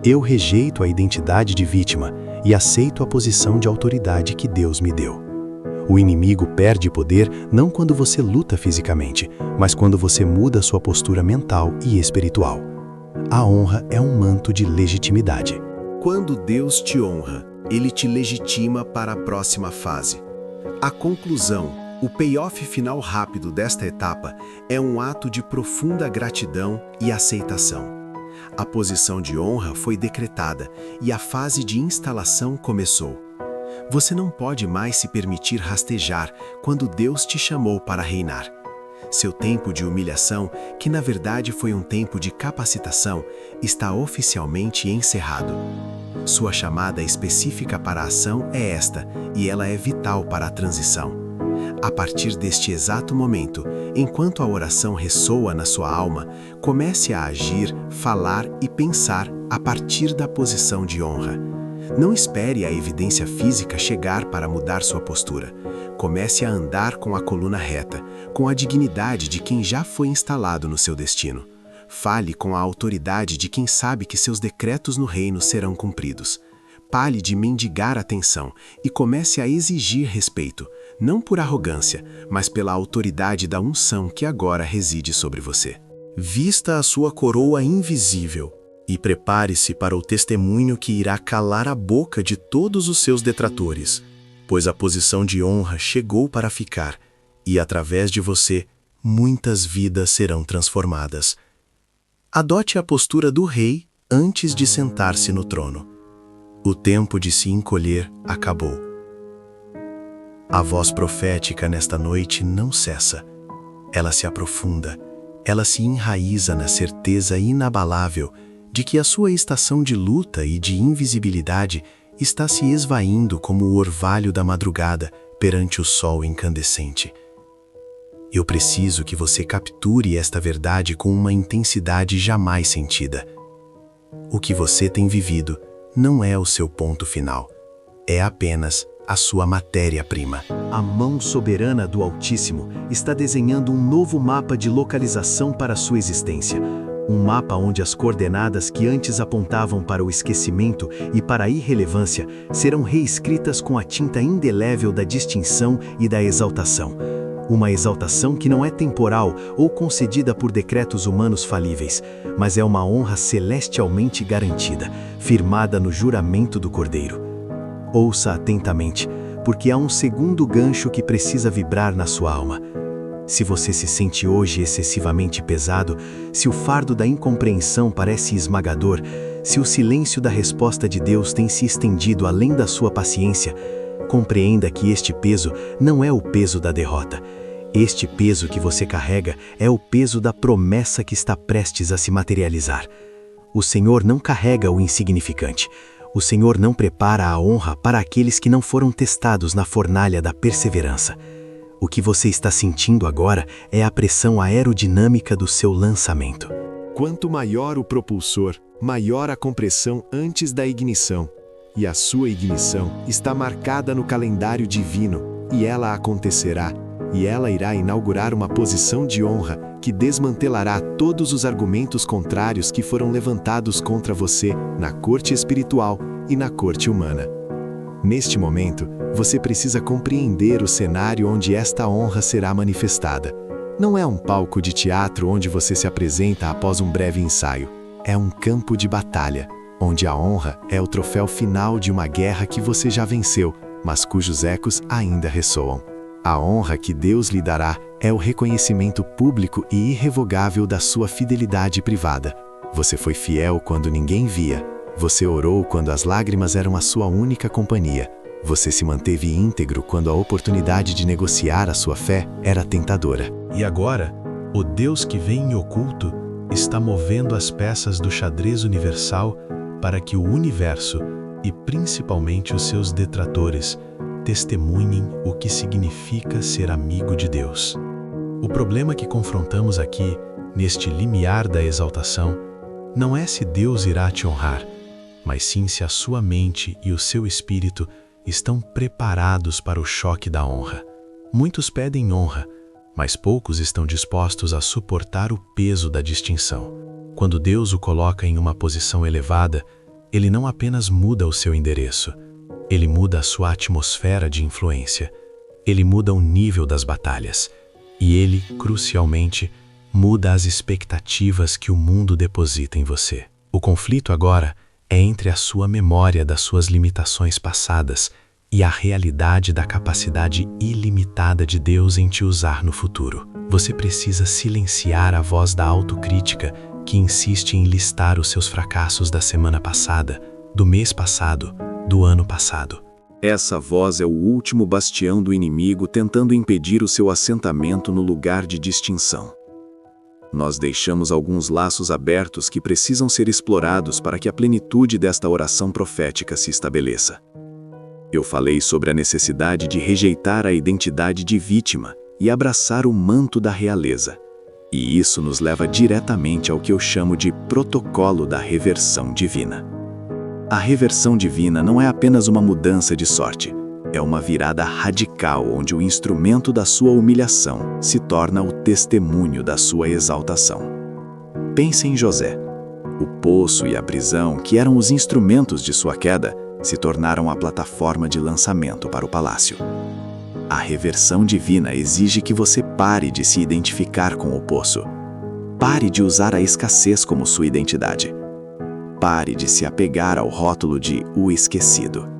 Speaker 5: eu rejeito a identidade de vítima e aceito a posição de autoridade que Deus me deu. O inimigo perde poder não quando você luta fisicamente, mas quando você muda sua postura mental e espiritual. A honra é um manto de legitimidade.
Speaker 3: Quando Deus te honra, Ele te legitima para a próxima fase. A conclusão, o payoff final rápido desta etapa é um ato de profunda gratidão e aceitação. A posição de honra foi decretada e a fase de instalação começou. Você não pode mais se permitir rastejar quando Deus te chamou para reinar. Seu tempo de humilhação, que na verdade foi um tempo de capacitação, está oficialmente encerrado. Sua chamada específica para a ação é esta, e ela é vital para a transição. A partir deste exato momento, enquanto a oração ressoa na sua alma, comece a agir, falar e pensar a partir da posição de honra. Não espere a evidência física chegar para mudar sua postura. Comece a andar com a coluna reta, com a dignidade de quem já foi instalado no seu destino. Fale com a autoridade de quem sabe que seus decretos no reino serão cumpridos. Pare de mendigar atenção e comece a exigir respeito, não por arrogância, mas pela autoridade da unção que agora reside sobre você. Vista a sua coroa invisível e prepare-se para o testemunho que irá calar a boca de todos os seus detratores, pois a posição de honra chegou para ficar, e através de você, muitas vidas serão transformadas. Adote a postura do rei antes de sentar-se no trono. O tempo de se encolher acabou. A voz profética nesta noite não cessa. Ela se aprofunda, ela se enraiza na certeza inabalável de que a sua estação de luta e de invisibilidade está se esvaindo como o orvalho da madrugada perante o sol incandescente. Eu preciso que você capture esta verdade com uma intensidade jamais sentida. O que você tem vivido não é o seu ponto final, é apenas a sua matéria-prima.
Speaker 2: A mão soberana do Altíssimo está desenhando um novo mapa de localização para a sua existência. Um mapa onde as coordenadas que antes apontavam para o esquecimento e para a irrelevância serão reescritas com a tinta indelével da distinção e da exaltação. Uma exaltação que não é temporal ou concedida por decretos humanos falíveis, mas é uma honra celestialmente garantida, firmada no juramento do Cordeiro. Ouça atentamente, porque há um segundo gancho que precisa vibrar na sua alma. Se você se sente hoje excessivamente pesado, se o fardo da incompreensão parece esmagador, se o silêncio da resposta de Deus tem se estendido além da sua paciência, compreenda que este peso não é o peso da derrota. Este peso que você carrega é o peso da promessa que está prestes a se materializar. O Senhor não carrega o insignificante. O Senhor não prepara a honra para aqueles que não foram testados na fornalha da perseverança. O que você está sentindo agora é a pressão aerodinâmica do seu lançamento.
Speaker 4: Quanto maior o propulsor, maior a compressão antes da ignição. E a sua ignição está marcada no calendário divino, e ela acontecerá, e ela irá inaugurar uma posição de honra que desmantelará todos os argumentos contrários que foram levantados contra você na corte espiritual e na corte humana. Neste momento, você precisa compreender o cenário onde esta honra será manifestada. Não é um palco de teatro onde você se apresenta após um breve ensaio. É um campo de batalha, onde a honra é o troféu final de uma guerra que você já venceu, mas cujos ecos ainda ressoam. A honra que Deus lhe dará é o reconhecimento público e irrevogável da sua fidelidade privada. Você foi fiel quando ninguém via. Você orou quando as lágrimas eram a sua única companhia. Você se manteve íntegro quando a oportunidade de negociar a sua fé era tentadora.
Speaker 2: E agora, o Deus que vem em oculto está movendo as peças do xadrez universal para que o universo, e principalmente os seus detratores, testemunhem o que significa ser amigo de Deus. O problema que confrontamos aqui, neste limiar da exaltação, não é se Deus irá te honrar, mas sim se a sua mente e o seu espírito estão preparados para o choque da honra. Muitos pedem honra, mas poucos estão dispostos a suportar o peso da distinção. Quando Deus o coloca em uma posição elevada, Ele não apenas muda o seu endereço, Ele muda a sua atmosfera de influência, Ele muda o nível das batalhas, e Ele, crucialmente, muda as expectativas que o mundo deposita em você. O conflito agora é entre a sua memória das suas limitações passadas e a realidade da capacidade ilimitada de Deus em te usar no futuro. Você precisa silenciar a voz da autocrítica que insiste em listar os seus fracassos da semana passada, do mês passado, do ano passado.
Speaker 1: Essa voz é o último bastião do inimigo tentando impedir o seu assentamento no lugar de distinção. Nós deixamos alguns laços abertos que precisam ser explorados para que a plenitude desta oração profética se estabeleça. Eu falei sobre a necessidade de rejeitar a identidade de vítima e abraçar o manto da realeza. E isso nos leva diretamente ao que eu chamo de protocolo da reversão divina. A reversão divina não é apenas uma mudança de sorte, é uma virada radical onde o instrumento da sua humilhação se torna o testemunho da sua exaltação. Pense em José. O poço e a prisão, que eram os instrumentos de sua queda, se tornaram a plataforma de lançamento para o palácio. A reversão divina exige que você pare de se identificar com o poço. Pare de usar a escassez como sua identidade. Pare de se apegar ao rótulo de o esquecido.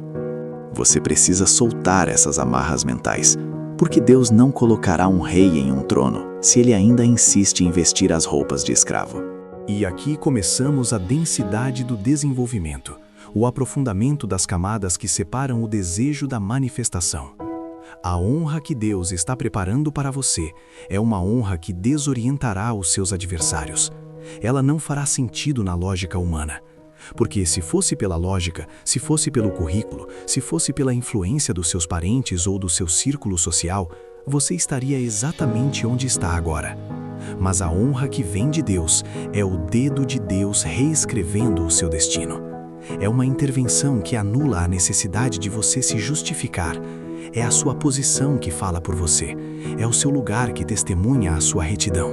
Speaker 1: Você precisa soltar essas amarras mentais, porque Deus não colocará um rei em um trono se ele ainda insiste em vestir as roupas de escravo.
Speaker 2: E aqui começamos a densidade do desenvolvimento, o aprofundamento das camadas que separam o desejo da manifestação. A honra que Deus está preparando para você é uma honra que desorientará os seus adversários.
Speaker 6: Ela não fará sentido na lógica humana. Porque se fosse pela lógica, se fosse pelo currículo, se fosse pela influência dos seus parentes ou do seu círculo social, você estaria exatamente onde está agora. Mas a honra que vem de Deus é o dedo de Deus reescrevendo o seu destino. É uma intervenção que anula a necessidade de você se justificar. É a sua posição que fala por você. É o seu lugar que testemunha a sua retidão.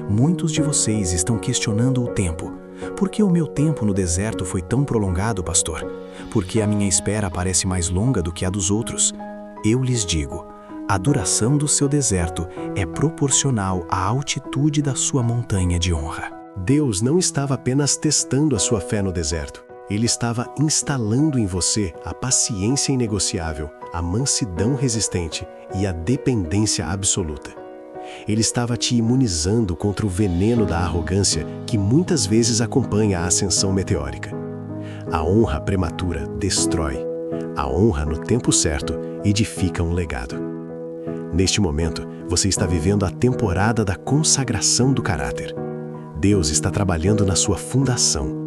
Speaker 6: Muitos de vocês estão questionando o tempo. Por que o meu tempo no deserto foi tão prolongado, pastor? Por que a minha espera parece mais longa do que a dos outros? Eu lhes digo, a duração do seu deserto é proporcional à altitude da sua montanha de honra.
Speaker 3: Deus não estava apenas testando a sua fé no deserto. Ele estava instalando em você a paciência inegociável, a mansidão resistente e a dependência absoluta. Ele estava te imunizando contra o veneno da arrogância que muitas vezes acompanha a ascensão meteórica. A honra prematura destrói. A honra no tempo certo edifica um legado. Neste momento, você está vivendo a temporada da consagração do caráter. Deus está trabalhando na sua fundação.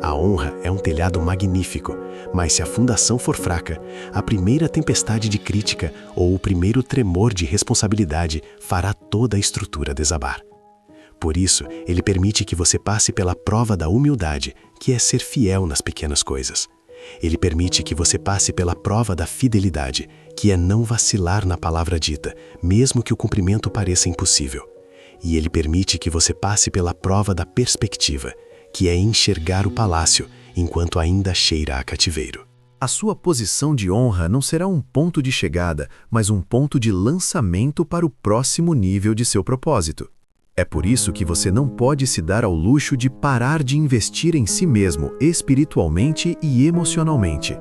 Speaker 3: A honra é um telhado magnífico, mas se a fundação for fraca, a primeira tempestade de crítica ou o primeiro tremor de responsabilidade fará toda a estrutura desabar. Por isso, ele permite que você passe pela prova da humildade, que é ser fiel nas pequenas coisas. Ele permite que você passe pela prova da fidelidade, que é não vacilar na palavra dita, mesmo que o cumprimento pareça impossível. E ele permite que você passe pela prova da perspectiva, que é enxergar o palácio enquanto ainda cheira a cativeiro.
Speaker 2: A sua posição de honra não será um ponto de chegada, mas um ponto de lançamento para o próximo nível de seu propósito. É por isso que você não pode se dar ao luxo de parar de investir em si mesmo espiritualmente e emocionalmente.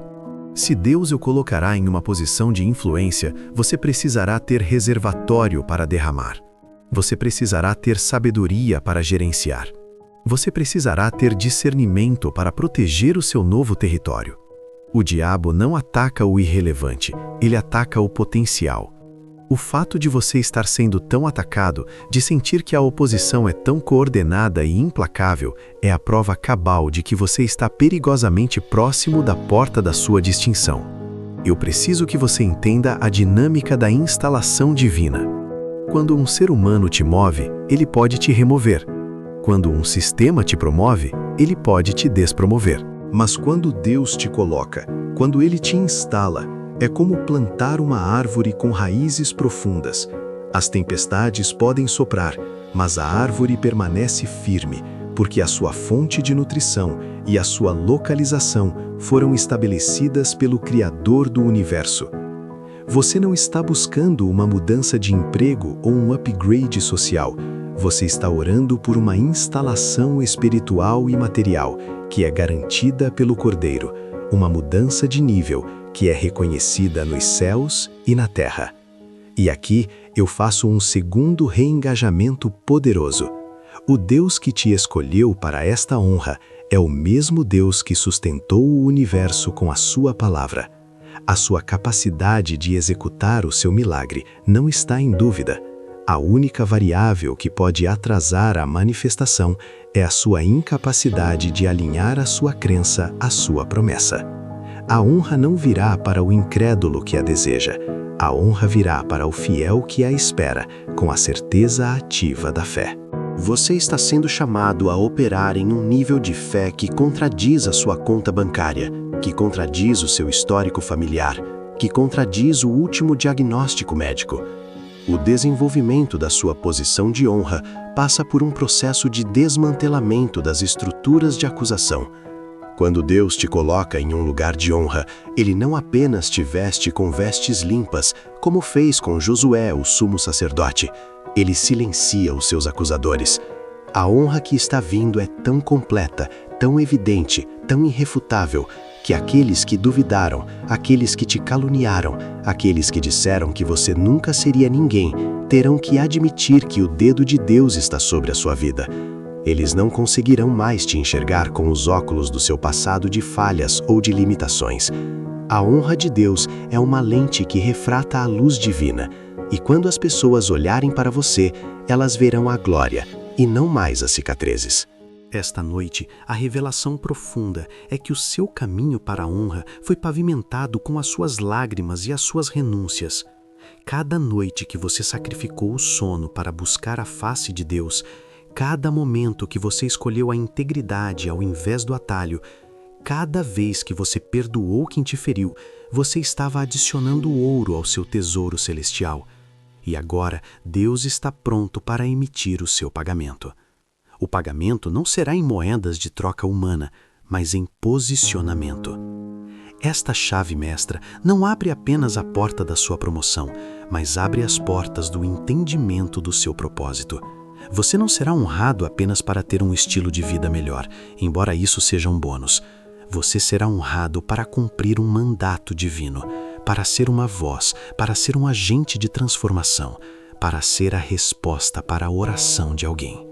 Speaker 2: Se Deus o colocará em uma posição de influência, você precisará ter reservatório para derramar. Você precisará ter sabedoria para gerenciar. Você precisará ter discernimento para proteger o seu novo território. O diabo não ataca o irrelevante, ele ataca o potencial. O fato de você estar sendo tão atacado, de sentir que a oposição é tão coordenada e implacável, é a prova cabal de que você está perigosamente próximo da porta da sua distinção. Eu preciso que você entenda a dinâmica da instalação divina. Quando um ser humano te move, ele pode te remover. Quando um sistema te promove, ele pode te despromover.
Speaker 5: Mas quando Deus te coloca, quando Ele te instala, é como plantar uma árvore com raízes profundas. As tempestades podem soprar, mas a árvore permanece firme, porque a sua fonte de nutrição e a sua localização foram estabelecidas pelo Criador do universo. Você não está buscando uma mudança de emprego ou um upgrade social. Você está orando por uma instalação espiritual e material, que é garantida pelo Cordeiro, uma mudança de nível, que é reconhecida nos céus e na terra. E aqui eu faço um segundo reengajamento poderoso. O Deus que te escolheu para esta honra é o mesmo Deus que sustentou o universo com a sua palavra. A sua capacidade de executar o seu milagre não está em dúvida. A única variável que pode atrasar a manifestação é a sua incapacidade de alinhar a sua crença à sua promessa. A honra não virá para o incrédulo que a deseja. A honra virá para o fiel que a espera, com a certeza ativa da fé. Você está sendo chamado a operar em um nível de fé que contradiz a sua conta bancária, que contradiz o seu histórico familiar, que contradiz o último diagnóstico médico. O desenvolvimento da sua posição de honra passa por um processo de desmantelamento das estruturas de acusação. Quando Deus te coloca em um lugar de honra, Ele não apenas te veste com vestes limpas, como fez com Josué, o sumo sacerdote. Ele silencia os seus acusadores. A honra que está vindo é tão completa, tão evidente, tão irrefutável, que aqueles que duvidaram, aqueles que te caluniaram, aqueles que disseram que você nunca seria ninguém, terão que admitir que o dedo de Deus está sobre a sua vida. Eles não conseguirão mais te enxergar com os óculos do seu passado de falhas ou de limitações. A honra de Deus é uma lente que refrata a luz divina, e quando as pessoas olharem para você, elas verão a glória,
Speaker 3: e não mais as cicatrizes.
Speaker 2: Esta noite, a revelação profunda é que o seu caminho para a honra foi pavimentado com as suas lágrimas e as suas renúncias. Cada noite que você sacrificou o sono para buscar a face de Deus, cada momento que você escolheu a integridade ao invés do atalho, cada vez que você perdoou quem te feriu, você estava adicionando ouro ao seu tesouro celestial. E agora, Deus está pronto para emitir o seu pagamento. O pagamento não será em moedas de troca humana, mas em posicionamento. Esta chave mestra não abre apenas a porta da sua promoção, mas abre as portas do entendimento do seu propósito. Você não será honrado apenas para ter um estilo de vida melhor, embora isso seja um bônus. Você será honrado para cumprir um mandato divino, para ser uma voz, para ser um agente de transformação, para ser a resposta para a oração de alguém.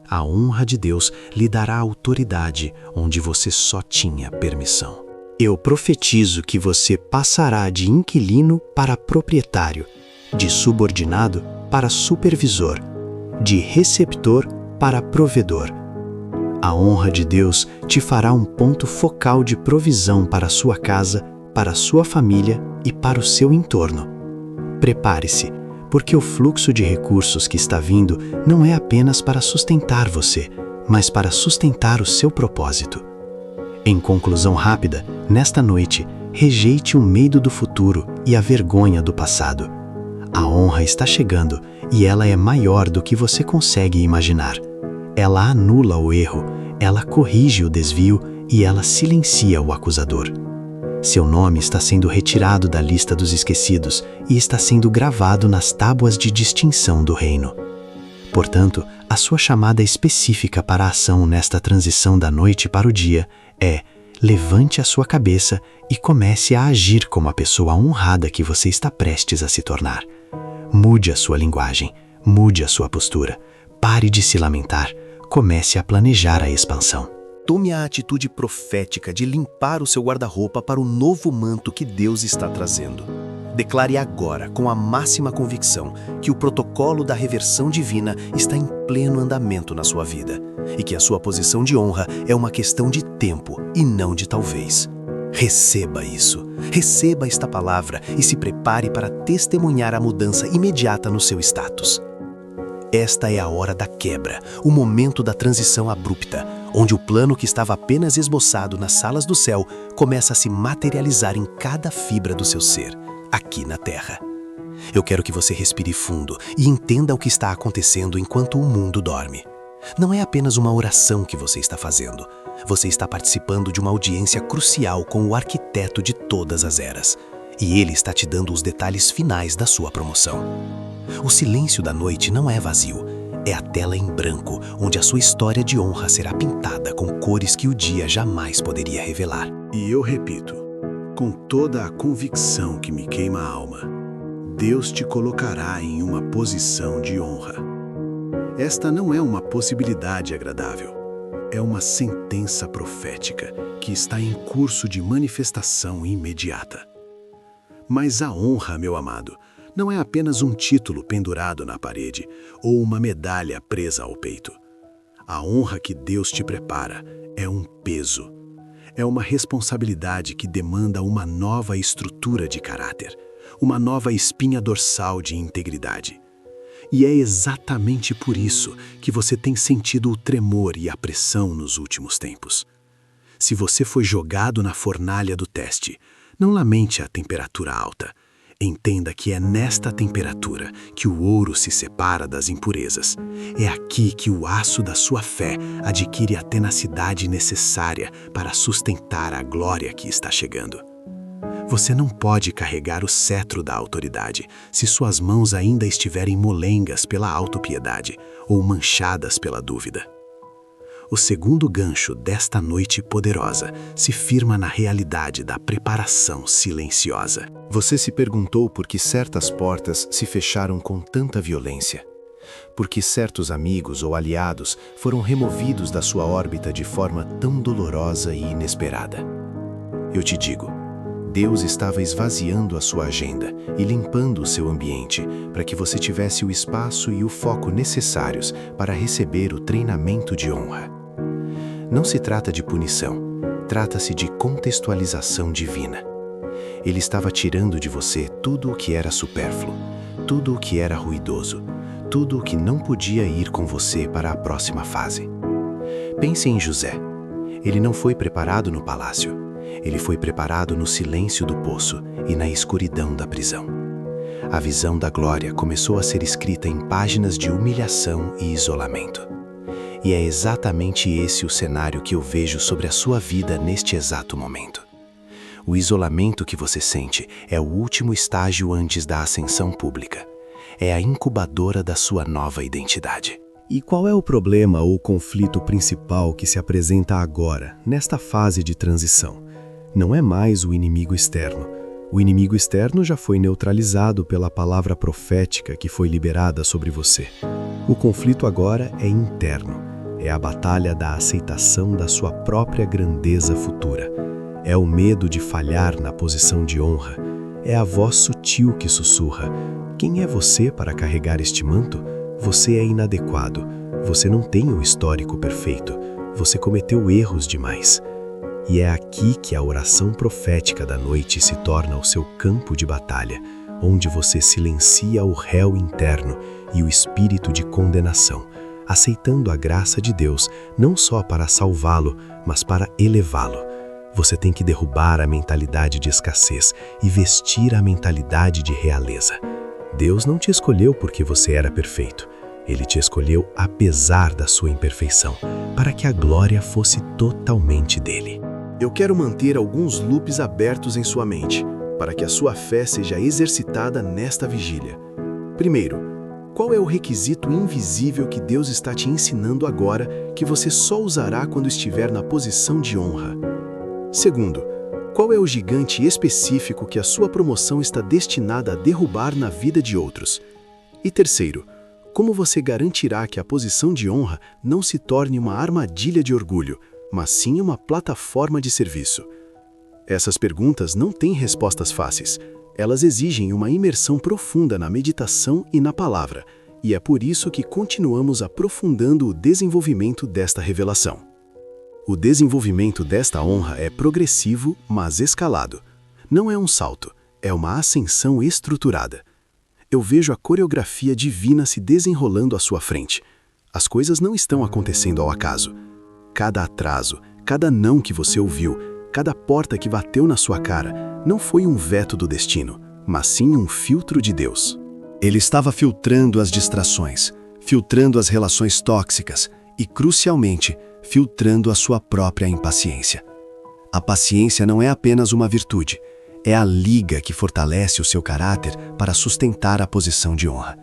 Speaker 2: A honra de Deus lhe dará autoridade onde você só tinha permissão. Eu profetizo que você passará de inquilino para proprietário, de subordinado para supervisor, de receptor para provedor. A honra de Deus te fará um ponto focal de provisão para a sua casa, para a sua família e para o seu entorno. Prepare-se, porque o fluxo de recursos que está vindo não é apenas para sustentar você, mas para sustentar o seu propósito. Em conclusão rápida, nesta noite, rejeite o medo do futuro e a vergonha do passado. A honra está chegando e ela é maior do que você consegue imaginar. Ela anula o erro, ela corrige o desvio e ela silencia o acusador. Seu nome está sendo retirado da lista dos esquecidos e está sendo gravado nas tábuas de distinção do reino. Portanto, a sua chamada específica para a ação nesta transição da noite para o dia é: levante a sua cabeça e comece a agir como a pessoa honrada que você está prestes a se tornar. Mude a sua linguagem, mude a sua postura, pare de se lamentar, comece a planejar a expansão. Tome a atitude profética de limpar o seu guarda-roupa para o novo manto que Deus está trazendo. Declare agora, com a máxima convicção, que o protocolo da reversão divina está em pleno andamento na sua vida e que a sua posição de honra é uma questão de tempo e não de talvez. Receba isso, receba esta palavra e se prepare para testemunhar a mudança imediata no seu status. Esta é a hora da quebra, o momento da transição abrupta, onde o plano que estava apenas esboçado nas salas do céu começa a se materializar em cada fibra do seu ser, aqui na Terra. Eu quero que você respire fundo e entenda o que está acontecendo enquanto o mundo dorme. Não é apenas uma oração que você está fazendo. Você está participando de uma audiência crucial com o arquiteto de todas as eras. E ele está te dando os detalhes finais da sua promoção. O silêncio da noite não é vazio. É a tela em branco, onde a sua história de honra será pintada com cores que o dia jamais poderia revelar.
Speaker 1: E eu repito, com toda a convicção que me queima a alma, Deus te colocará em uma posição de honra. Esta não é uma possibilidade agradável. É uma sentença profética que está em curso de manifestação imediata. Mas a honra, meu amado, não é apenas um título pendurado na parede ou uma medalha presa ao peito. A honra que Deus te prepara é um peso. É uma responsabilidade que demanda uma nova estrutura de caráter, uma nova espinha dorsal de integridade. E é exatamente por isso que você tem sentido o tremor e a pressão nos últimos tempos. Se você foi jogado na fornalha do teste, não lamente a temperatura alta. Entenda que é nesta temperatura que o ouro se separa das impurezas. É aqui que o aço da sua fé adquire a tenacidade necessária para sustentar a glória que está chegando. Você não pode carregar o cetro da autoridade se suas mãos ainda estiverem molengas pela autopiedade ou manchadas pela dúvida. O segundo gancho desta noite poderosa se firma na realidade da preparação silenciosa.
Speaker 3: Você se perguntou por que certas portas se fecharam com tanta violência? Por que certos amigos ou aliados foram removidos da sua órbita de forma tão dolorosa e inesperada? Eu te digo, Deus estava esvaziando a sua agenda e limpando o seu ambiente para que você tivesse o espaço e o foco necessários para receber o treinamento de honra. Não se trata de punição, trata-se de contextualização divina. Ele estava tirando de você tudo o que era supérfluo, tudo o que era ruidoso, tudo o que não podia ir com você para a próxima fase. Pense em José. Ele não foi preparado no palácio. Ele foi preparado no silêncio do poço e na escuridão da prisão. A visão da glória começou a ser escrita em páginas de humilhação e isolamento. E é exatamente esse o cenário que eu vejo sobre a sua vida neste exato momento. O isolamento que você sente é o último estágio antes da ascensão pública. É a incubadora da sua nova identidade.
Speaker 5: E qual é o problema ou conflito principal que se apresenta agora, nesta fase de transição? Não é mais o inimigo externo. O inimigo externo já foi neutralizado pela palavra profética que foi liberada sobre você. O conflito agora é interno. É a batalha da aceitação da sua própria grandeza futura. É o medo de falhar na posição de honra. É a voz sutil que sussurra: quem é você para carregar este manto? Você é inadequado. Você não tem o histórico perfeito. Você cometeu erros demais. E é aqui que a oração profética da noite se torna o seu campo de batalha, onde você silencia o réu interno e o espírito de condenação, aceitando a graça de Deus não só para salvá-lo, mas para elevá-lo. Você tem que derrubar a mentalidade de escassez e vestir a mentalidade de realeza. Deus não te escolheu porque você era perfeito. Ele te escolheu apesar da sua imperfeição, para que a glória fosse totalmente dele.
Speaker 2: Eu quero manter alguns loops abertos em sua mente, para que a sua fé seja exercitada nesta vigília. Primeiro, qual é o requisito invisível que Deus está te ensinando agora que você só usará quando estiver na posição de honra? Segundo, qual é o gigante específico que a sua promoção está destinada a derrubar na vida de outros? E terceiro, como você garantirá que a posição de honra não se torne uma armadilha de orgulho, mas sim uma plataforma de serviço? Essas perguntas não têm respostas fáceis. Elas exigem uma imersão profunda na meditação e na palavra, e é por isso que continuamos aprofundando o desenvolvimento desta revelação. O desenvolvimento desta honra é progressivo, mas escalado. Não é um salto, é uma ascensão estruturada. Eu vejo a coreografia divina se desenrolando à sua frente. As coisas não estão acontecendo ao acaso. Cada atraso, cada não que você ouviu, cada porta que bateu na sua cara, não foi um veto do destino, mas sim um filtro de Deus.
Speaker 5: Ele estava filtrando as distrações, filtrando as relações tóxicas e, crucialmente, filtrando a sua própria impaciência. A paciência não é apenas uma virtude, é a liga que fortalece o seu caráter para sustentar a posição de honra.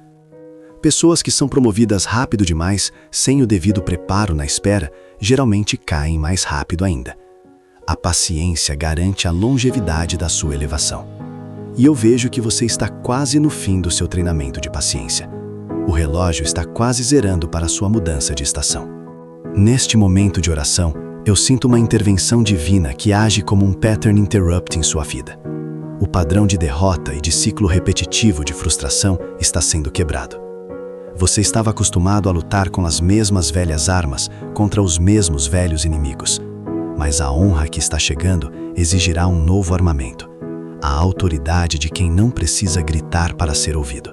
Speaker 5: Pessoas que são promovidas rápido demais, sem o devido preparo na espera, geralmente caem mais rápido ainda. A paciência garante a longevidade da sua elevação. E eu vejo que você está quase no fim do seu treinamento de paciência. O relógio está quase zerando para a sua mudança de estação. Neste momento de oração, eu sinto uma intervenção divina que age como um pattern interrupt em sua vida. O padrão de derrota e de ciclo repetitivo de frustração está sendo quebrado. Você estava acostumado a lutar com as mesmas velhas armas contra os mesmos velhos inimigos. Mas a honra que está chegando exigirá um novo armamento. A autoridade de quem não precisa gritar para ser ouvido.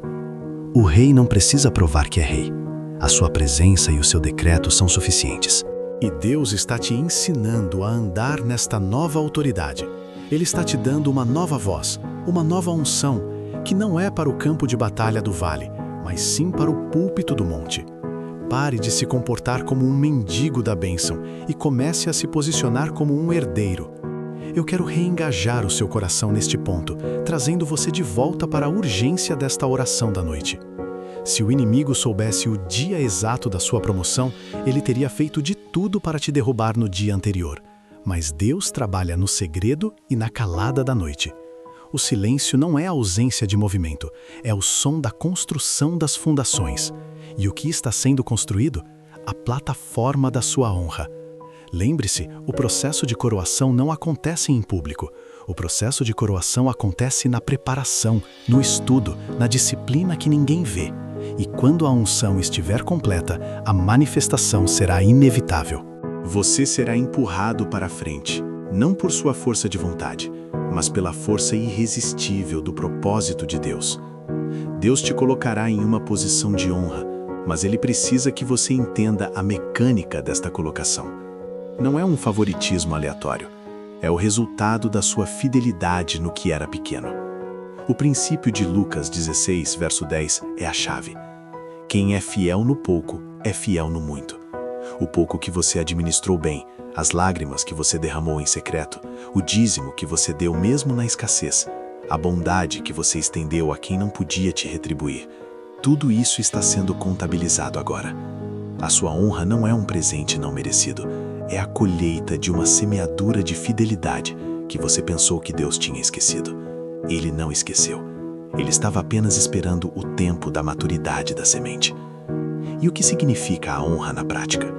Speaker 5: O rei não precisa provar que é rei. A sua presença e o seu decreto são suficientes.
Speaker 2: E Deus está te ensinando a andar nesta nova autoridade. Ele está te dando uma nova voz, uma nova unção, que não é para o campo de batalha do vale, mas sim para o púlpito do monte. Pare de se comportar como um mendigo da bênção e comece a se posicionar como um herdeiro. Eu quero reengajar o seu coração neste ponto, trazendo você de volta para a urgência desta oração da noite. Se o inimigo soubesse o dia exato da sua promoção, ele teria feito de tudo para te derrubar no dia anterior. Mas Deus trabalha no segredo e na calada da noite. O silêncio não é a ausência de movimento, é o som da construção das fundações. E o que está sendo construído? A plataforma da sua honra. Lembre-se, o processo de coroação não acontece em público. O processo de coroação acontece na preparação, no estudo, na disciplina que ninguém vê. E quando a unção estiver completa, a manifestação será inevitável.
Speaker 1: Você será empurrado para a frente, não por sua força de vontade, mas pela força irresistível do propósito de Deus. Deus te colocará em uma posição de honra, mas Ele precisa que você entenda a mecânica desta colocação. Não é um favoritismo aleatório, é o resultado da sua fidelidade no que era pequeno. O princípio de Lucas 16, verso 10 é a chave. Quem é fiel no pouco, é fiel no muito. O pouco que você administrou bem, as lágrimas que você derramou em secreto, o dízimo que você deu mesmo na escassez, a bondade que você estendeu a quem não podia te retribuir, tudo isso está sendo contabilizado agora. A sua honra não é um presente não merecido, é a colheita de uma semeadura de fidelidade que você pensou que Deus tinha esquecido. Ele não esqueceu. Ele estava apenas esperando o tempo da maturidade da semente. E o que significa a honra na prática?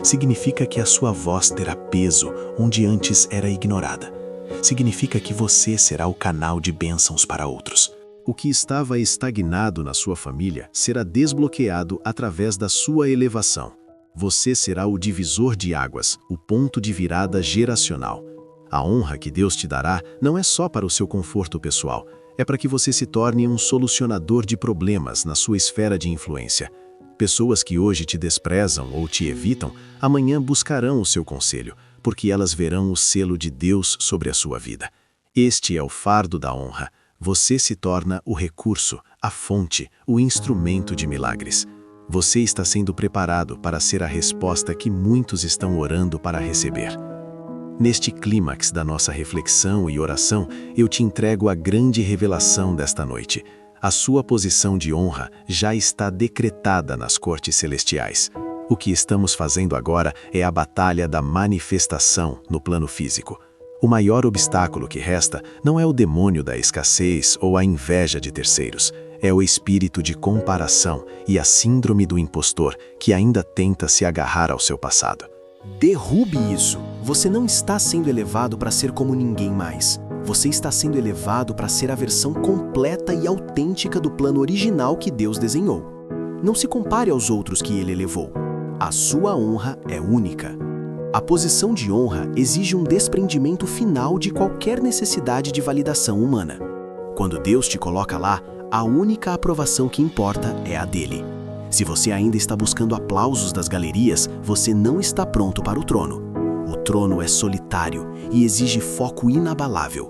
Speaker 1: Significa que a sua voz terá peso onde antes era ignorada. Significa que você será o canal de bênçãos para outros.
Speaker 3: O que estava estagnado na sua família será desbloqueado através da sua elevação. Você será o divisor de águas, o ponto de virada geracional. A honra que Deus te dará não é só para o seu conforto pessoal, é para que você se torne um solucionador de problemas na sua esfera de influência. Pessoas que hoje te desprezam ou te evitam, amanhã buscarão o seu conselho, porque elas verão o selo de Deus sobre a sua vida. Este é o fardo da honra. Você se torna o recurso, a fonte, o instrumento de milagres. Você está sendo preparado para ser a resposta que muitos estão orando para receber. Neste clímax da nossa reflexão e oração, eu te entrego a grande revelação desta noite. A sua posição de honra já está decretada nas cortes celestiais. O que estamos fazendo agora é a batalha da manifestação no plano físico. O maior obstáculo que resta não é o demônio da escassez ou a inveja de terceiros, é o espírito de comparação e a síndrome do impostor que ainda tenta se agarrar ao seu passado.
Speaker 6: Derrube isso. Você não está sendo elevado para ser como ninguém mais. Você está sendo elevado para ser a versão completa e autêntica do plano original que Deus desenhou. Não se compare aos outros que Ele elevou. A sua honra é única. A posição de honra exige um desprendimento final de qualquer necessidade de validação humana. Quando Deus te coloca lá, a única aprovação que importa é a dele. Se você ainda está buscando aplausos das galerias, você não está pronto para o trono. O trono é solitário e exige foco inabalável.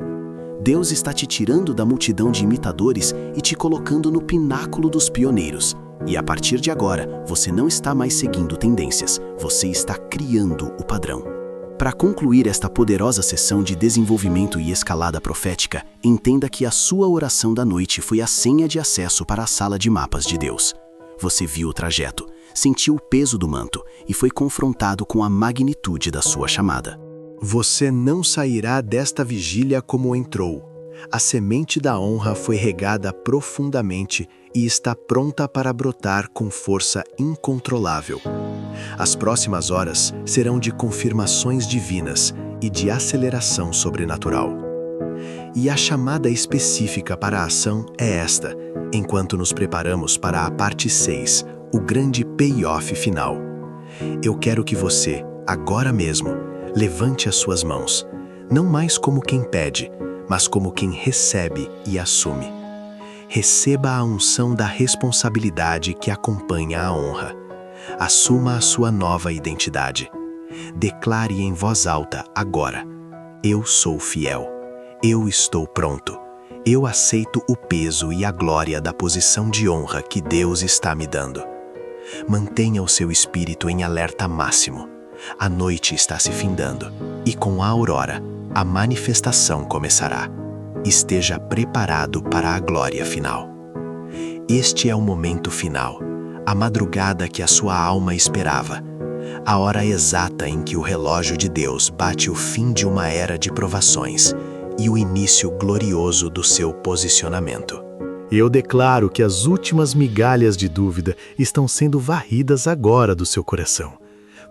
Speaker 6: Deus está te tirando da multidão de imitadores e te colocando no pináculo dos pioneiros. E a partir de agora, você não está mais seguindo tendências, você está criando o padrão. Para concluir esta poderosa sessão de desenvolvimento e escalada profética, entenda que a sua oração da noite foi a senha de acesso para a sala de mapas de Deus. Você viu o trajeto, sentiu o peso do manto e foi confrontado com a magnitude da sua chamada.
Speaker 3: Você não sairá desta vigília como entrou. A semente da honra foi regada profundamente e está pronta para brotar com força incontrolável. As próximas horas serão de confirmações divinas e de aceleração sobrenatural. E a chamada específica para a ação é esta, enquanto nos preparamos para a parte 6, o grande payoff final. Eu quero que você, agora mesmo, levante as suas mãos, não mais como quem pede, mas como quem recebe e assume. Receba a unção da responsabilidade que acompanha a honra. Assuma a sua nova identidade. Declare em voz alta agora: eu sou fiel. Eu estou pronto. Eu aceito o peso e a glória da posição de honra que Deus está me dando. Mantenha o seu espírito em alerta máximo. A noite está se findando e com a aurora, a manifestação começará. Esteja preparado para a glória final. Este é o momento final, a madrugada que a sua alma esperava, a hora exata em que o relógio de Deus bate o fim de uma era de provações e o início glorioso do seu posicionamento.
Speaker 2: Eu declaro que as últimas migalhas de dúvida estão sendo varridas agora do seu coração.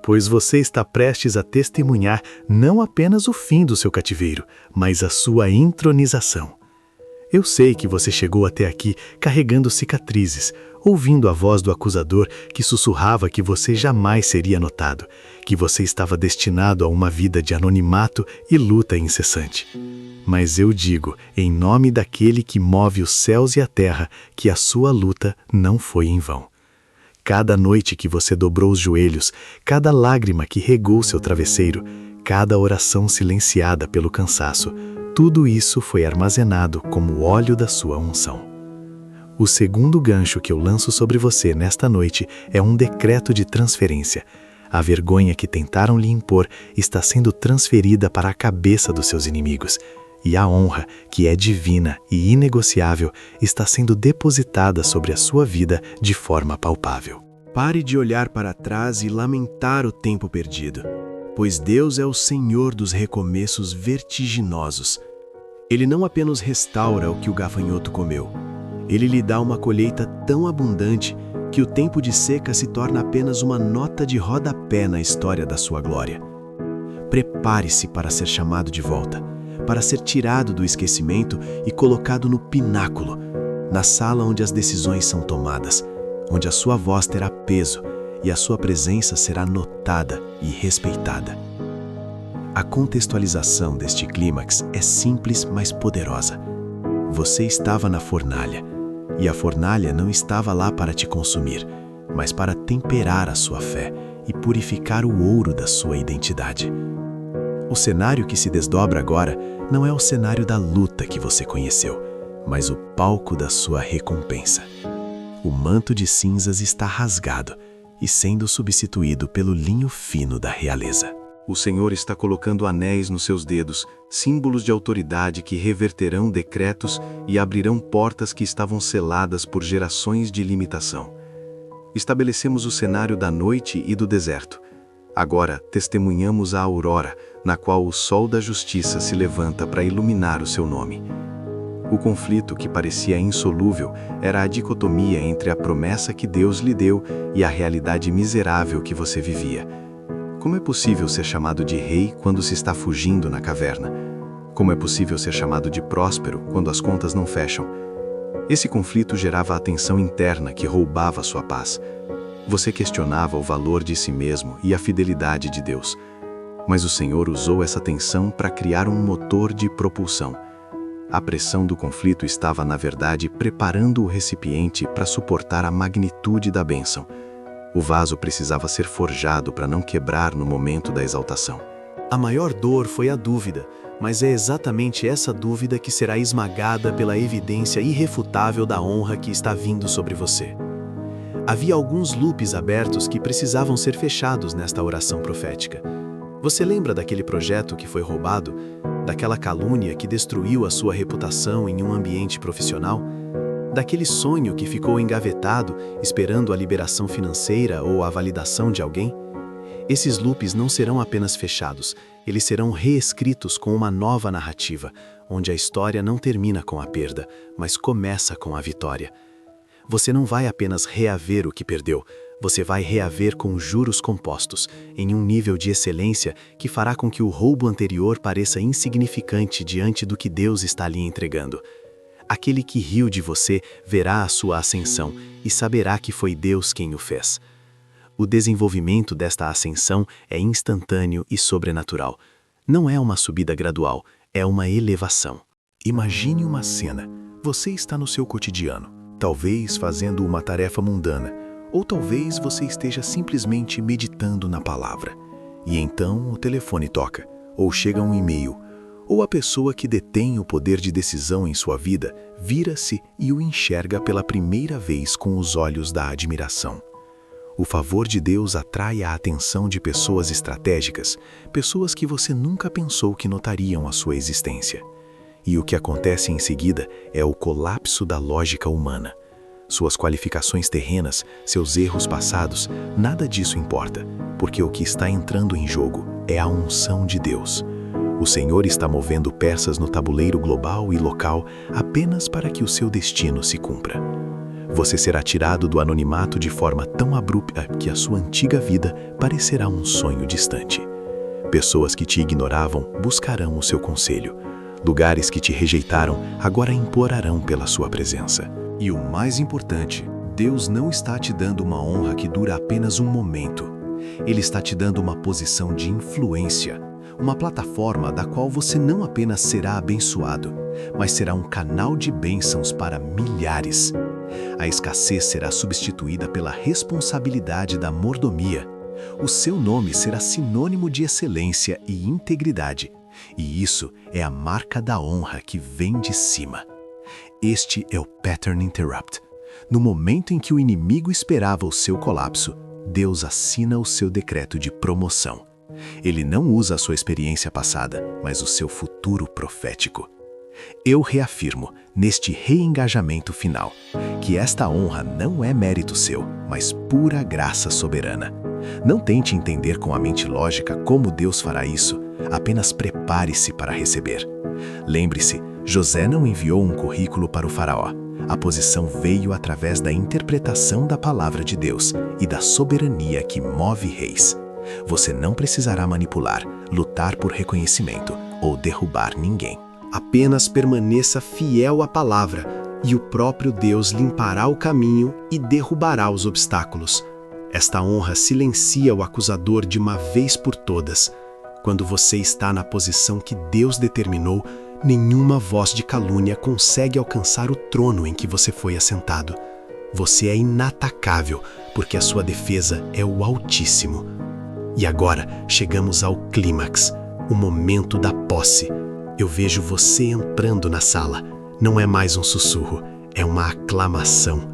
Speaker 2: pois você está prestes a testemunhar não apenas o fim do seu cativeiro, mas a sua entronização. Eu sei que você chegou até aqui carregando cicatrizes, ouvindo a voz do acusador que sussurrava que você jamais seria notado, que você estava destinado a uma vida de anonimato e luta incessante. Mas eu digo, em nome daquele que move os céus e a terra, que a sua luta não foi em vão. Cada noite que você dobrou os joelhos, cada lágrima que regou seu travesseiro, cada oração silenciada pelo cansaço, tudo isso foi armazenado como óleo da sua unção. O segundo gancho que eu lanço sobre você nesta noite é um decreto de transferência. A vergonha que tentaram lhe impor está sendo transferida para a cabeça dos seus inimigos. E a honra, que é divina e inegociável, está sendo depositada sobre a sua vida de forma palpável.
Speaker 3: Pare de olhar para trás e lamentar o tempo perdido, pois Deus é o Senhor dos recomeços vertiginosos. Ele não apenas restaura o que o gafanhoto comeu, ele lhe dá uma colheita tão abundante que o tempo de seca se torna apenas uma nota de rodapé na história da sua glória. Prepare-se para ser chamado de volta, para ser tirado do esquecimento e colocado no pináculo, na sala onde as decisões são tomadas, onde a sua voz terá peso e a sua presença será notada e respeitada. A contextualização deste clímax é simples, mas poderosa. Você estava na fornalha, e a fornalha não estava lá para te consumir, mas para temperar a sua fé e purificar o ouro da sua identidade. O cenário que se desdobra agora não é o cenário da luta que você conheceu, mas o palco da sua recompensa. O manto de cinzas está rasgado e sendo substituído pelo linho fino da realeza.
Speaker 1: O Senhor está colocando anéis nos seus dedos, símbolos de autoridade que reverterão decretos e abrirão portas que estavam seladas por gerações de limitação. Estabelecemos o cenário da noite e do deserto. Agora testemunhamos a aurora, na qual o sol da justiça se levanta para iluminar o seu nome. O conflito que parecia insolúvel era a dicotomia entre a promessa que Deus lhe deu e a realidade miserável que você vivia. Como é possível ser chamado de rei quando se está fugindo na caverna? Como é possível ser chamado de próspero quando as contas não fecham? Esse conflito gerava a tensão interna que roubava sua paz. Você questionava o valor de si mesmo e a fidelidade de Deus. Mas o Senhor usou essa tensão para criar um motor de propulsão. A pressão do conflito estava, na verdade, preparando o recipiente para suportar a magnitude da bênção. O vaso precisava ser forjado para não quebrar no momento da exaltação.
Speaker 2: A maior dor foi a dúvida, mas é exatamente essa dúvida que será esmagada pela evidência irrefutável da honra que está vindo sobre você. Havia alguns loops abertos que precisavam ser fechados nesta oração profética. Você lembra daquele projeto que foi roubado? Daquela calúnia que destruiu a sua reputação em um ambiente profissional? Daquele sonho que ficou engavetado, esperando a liberação financeira ou a validação de alguém? Esses loops não serão apenas fechados, eles serão reescritos com uma nova narrativa, onde a história não termina com a perda, mas começa com a vitória. Você não vai apenas reaver o que perdeu, você vai reaver com juros compostos, em um nível de excelência que fará com que o roubo anterior pareça insignificante diante do que Deus está lhe entregando. Aquele que riu de você verá a sua ascensão e saberá que foi Deus quem o fez. O desenvolvimento desta ascensão é instantâneo e sobrenatural. Não é uma subida gradual, é uma elevação. Imagine uma cena. Você está no seu cotidiano, talvez fazendo uma tarefa mundana, ou talvez você esteja simplesmente meditando na palavra. E então o telefone toca, ou chega um e-mail, ou a pessoa que detém o poder de decisão em sua vida vira-se e o enxerga pela primeira vez com os olhos da admiração. O favor de Deus atrai a atenção de pessoas estratégicas, pessoas que você nunca pensou que notariam a sua existência. E o que acontece em seguida é o colapso da lógica humana. Suas qualificações terrenas, seus erros passados, nada disso importa, porque o que está entrando em jogo é a unção de Deus. O Senhor está movendo peças no tabuleiro global e local apenas para que o seu destino se cumpra.
Speaker 3: Você será tirado do anonimato de forma tão abrupta que a sua antiga vida parecerá um sonho distante. Pessoas que te ignoravam buscarão o seu conselho. Lugares que te rejeitaram agora implorarão pela sua presença.
Speaker 1: E o mais importante, Deus não está te dando uma honra que dura apenas um momento. Ele está te dando uma posição de influência, uma plataforma da qual você não apenas será abençoado, mas será um canal de bênçãos para milhares. A escassez será substituída pela responsabilidade da mordomia. O seu nome será sinônimo de excelência e integridade. E isso é a marca da honra que vem de cima. Este é o Pattern Interrupt. No momento em que o inimigo esperava o seu colapso, Deus assina o seu decreto de promoção. Ele não usa a sua experiência passada, mas o seu futuro profético. Eu reafirmo, neste reengajamento final, que esta honra não é mérito seu, mas pura graça soberana. Não tente entender com a mente lógica como Deus fará isso, apenas prepare-se para receber. Lembre-se, José não enviou um currículo para o faraó. A posição veio através da interpretação da palavra de Deus e da soberania que move reis. Você não precisará manipular, lutar por reconhecimento ou derrubar ninguém.
Speaker 3: Apenas permaneça fiel à palavra, e o próprio Deus limpará o caminho e derrubará os obstáculos. Esta honra silencia o acusador de uma vez por todas. Quando você está na posição que Deus determinou, nenhuma voz de calúnia consegue alcançar o trono em que você foi assentado. Você é inatacável, porque a sua defesa é o Altíssimo. E agora chegamos ao clímax, o momento da posse. Eu vejo você entrando na sala. Não é mais um sussurro, é uma aclamação.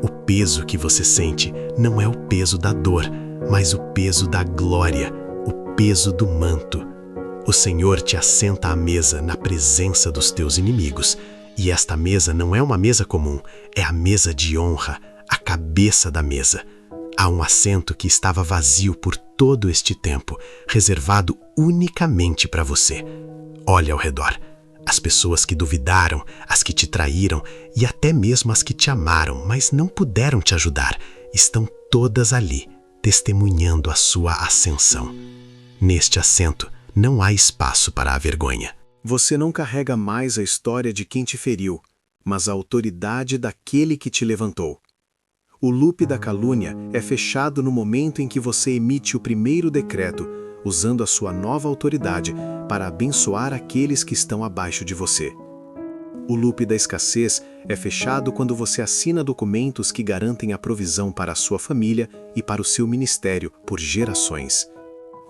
Speaker 3: O peso que você sente não é o peso da dor, mas o peso da glória, o peso do manto. O Senhor te assenta à mesa na presença dos teus inimigos. E esta mesa não é uma mesa comum, é a mesa de honra, a cabeça da mesa. Há um assento que estava vazio por todo este tempo, reservado unicamente para você. Olhe ao redor. As pessoas que duvidaram, as que te traíram e até mesmo as que te amaram, mas não puderam te ajudar, estão todas ali, testemunhando a sua ascensão. Neste assento, não há espaço para a vergonha. Você não carrega mais a história de quem te feriu, mas a autoridade daquele que te levantou. O loop da calúnia é fechado no momento em que você emite o primeiro decreto, usando a sua nova autoridade para abençoar aqueles que estão abaixo de você. O loop da escassez é fechado quando você assina documentos que garantem a provisão para a sua família e para o seu ministério por gerações.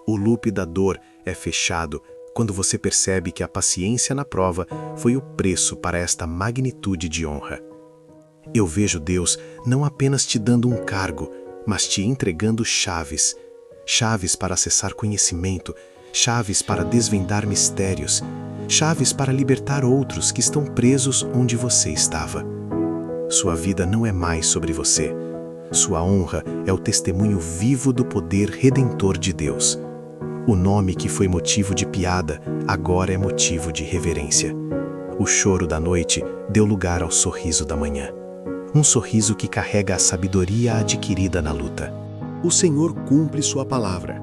Speaker 3: O loop da dor é fechado quando você percebe que a paciência na prova foi o preço para esta magnitude de honra. Eu vejo Deus não apenas te dando um cargo, mas te entregando chaves. Chaves para acessar conhecimento, chaves para desvendar mistérios, chaves para libertar outros que estão presos onde você estava. Sua vida não é mais sobre você. Sua honra é o testemunho vivo do poder redentor de Deus. O nome que foi motivo de piada, agora é motivo de reverência. O choro da noite deu lugar ao sorriso da manhã. Um sorriso que carrega a sabedoria adquirida na luta.
Speaker 5: O Senhor cumpre sua palavra.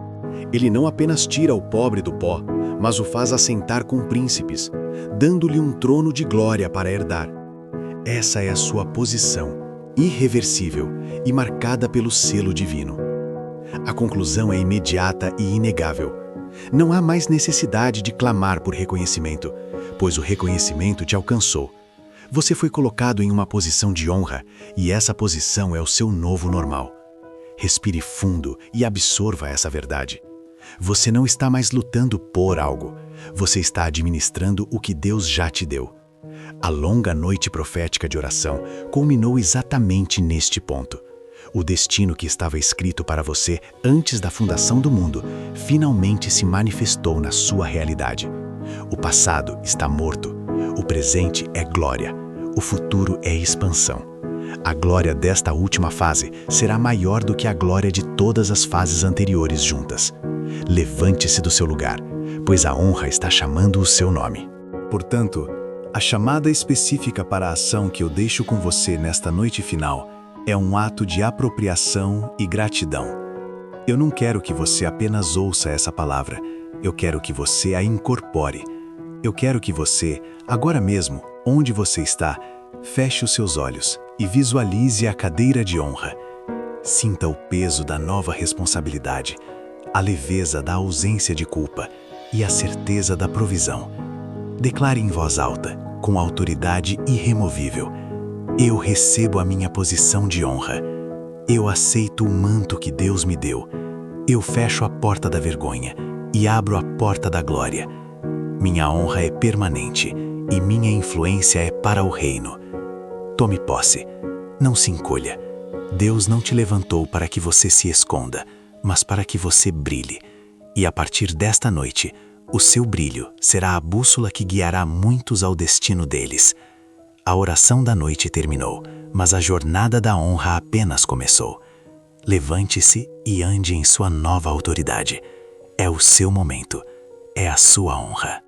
Speaker 5: Ele não apenas tira o pobre do pó, mas o faz assentar com príncipes, dando-lhe um trono de glória para herdar. Essa é a sua posição, irreversível e marcada pelo selo divino. A conclusão é imediata e inegável. Não há mais necessidade de clamar por reconhecimento, pois o reconhecimento te alcançou. Você foi colocado em uma posição de honra, e essa posição é o seu novo normal. Respire fundo e absorva essa verdade. Você não está mais lutando por algo, você está administrando o que Deus já te deu. A longa noite profética de oração culminou exatamente neste ponto. O destino que estava escrito para você antes da fundação do mundo finalmente se manifestou na sua realidade. O passado está morto, o presente é glória, o futuro é expansão. A glória desta última fase será maior do que a glória de todas as fases anteriores juntas. Levante-se do seu lugar, pois a honra está chamando o seu nome.
Speaker 3: Portanto,
Speaker 1: A chamada específica para a ação que eu deixo com você nesta noite final é um ato de apropriação e gratidão. Eu não quero que você apenas ouça essa palavra, eu quero que você a incorpore. Eu quero que você, agora mesmo, onde você está, feche os seus olhos e visualize a cadeira de honra. Sinta o peso da nova responsabilidade, a leveza da ausência de culpa e a certeza da provisão. Declare em voz alta, com autoridade irremovível: eu recebo a minha posição de honra. Eu aceito o manto que Deus me deu. Eu fecho a porta da vergonha e abro a porta da glória. Minha honra é permanente e minha influência é para o reino. Tome posse. Não se encolha. Deus não te levantou para que você se esconda, mas para que você brilhe. E a partir desta noite, o seu brilho será a bússola que guiará muitos ao destino deles. A oração da noite terminou, mas a jornada da honra apenas começou. Levante-se e ande em sua nova autoridade. É o seu momento. É a sua honra.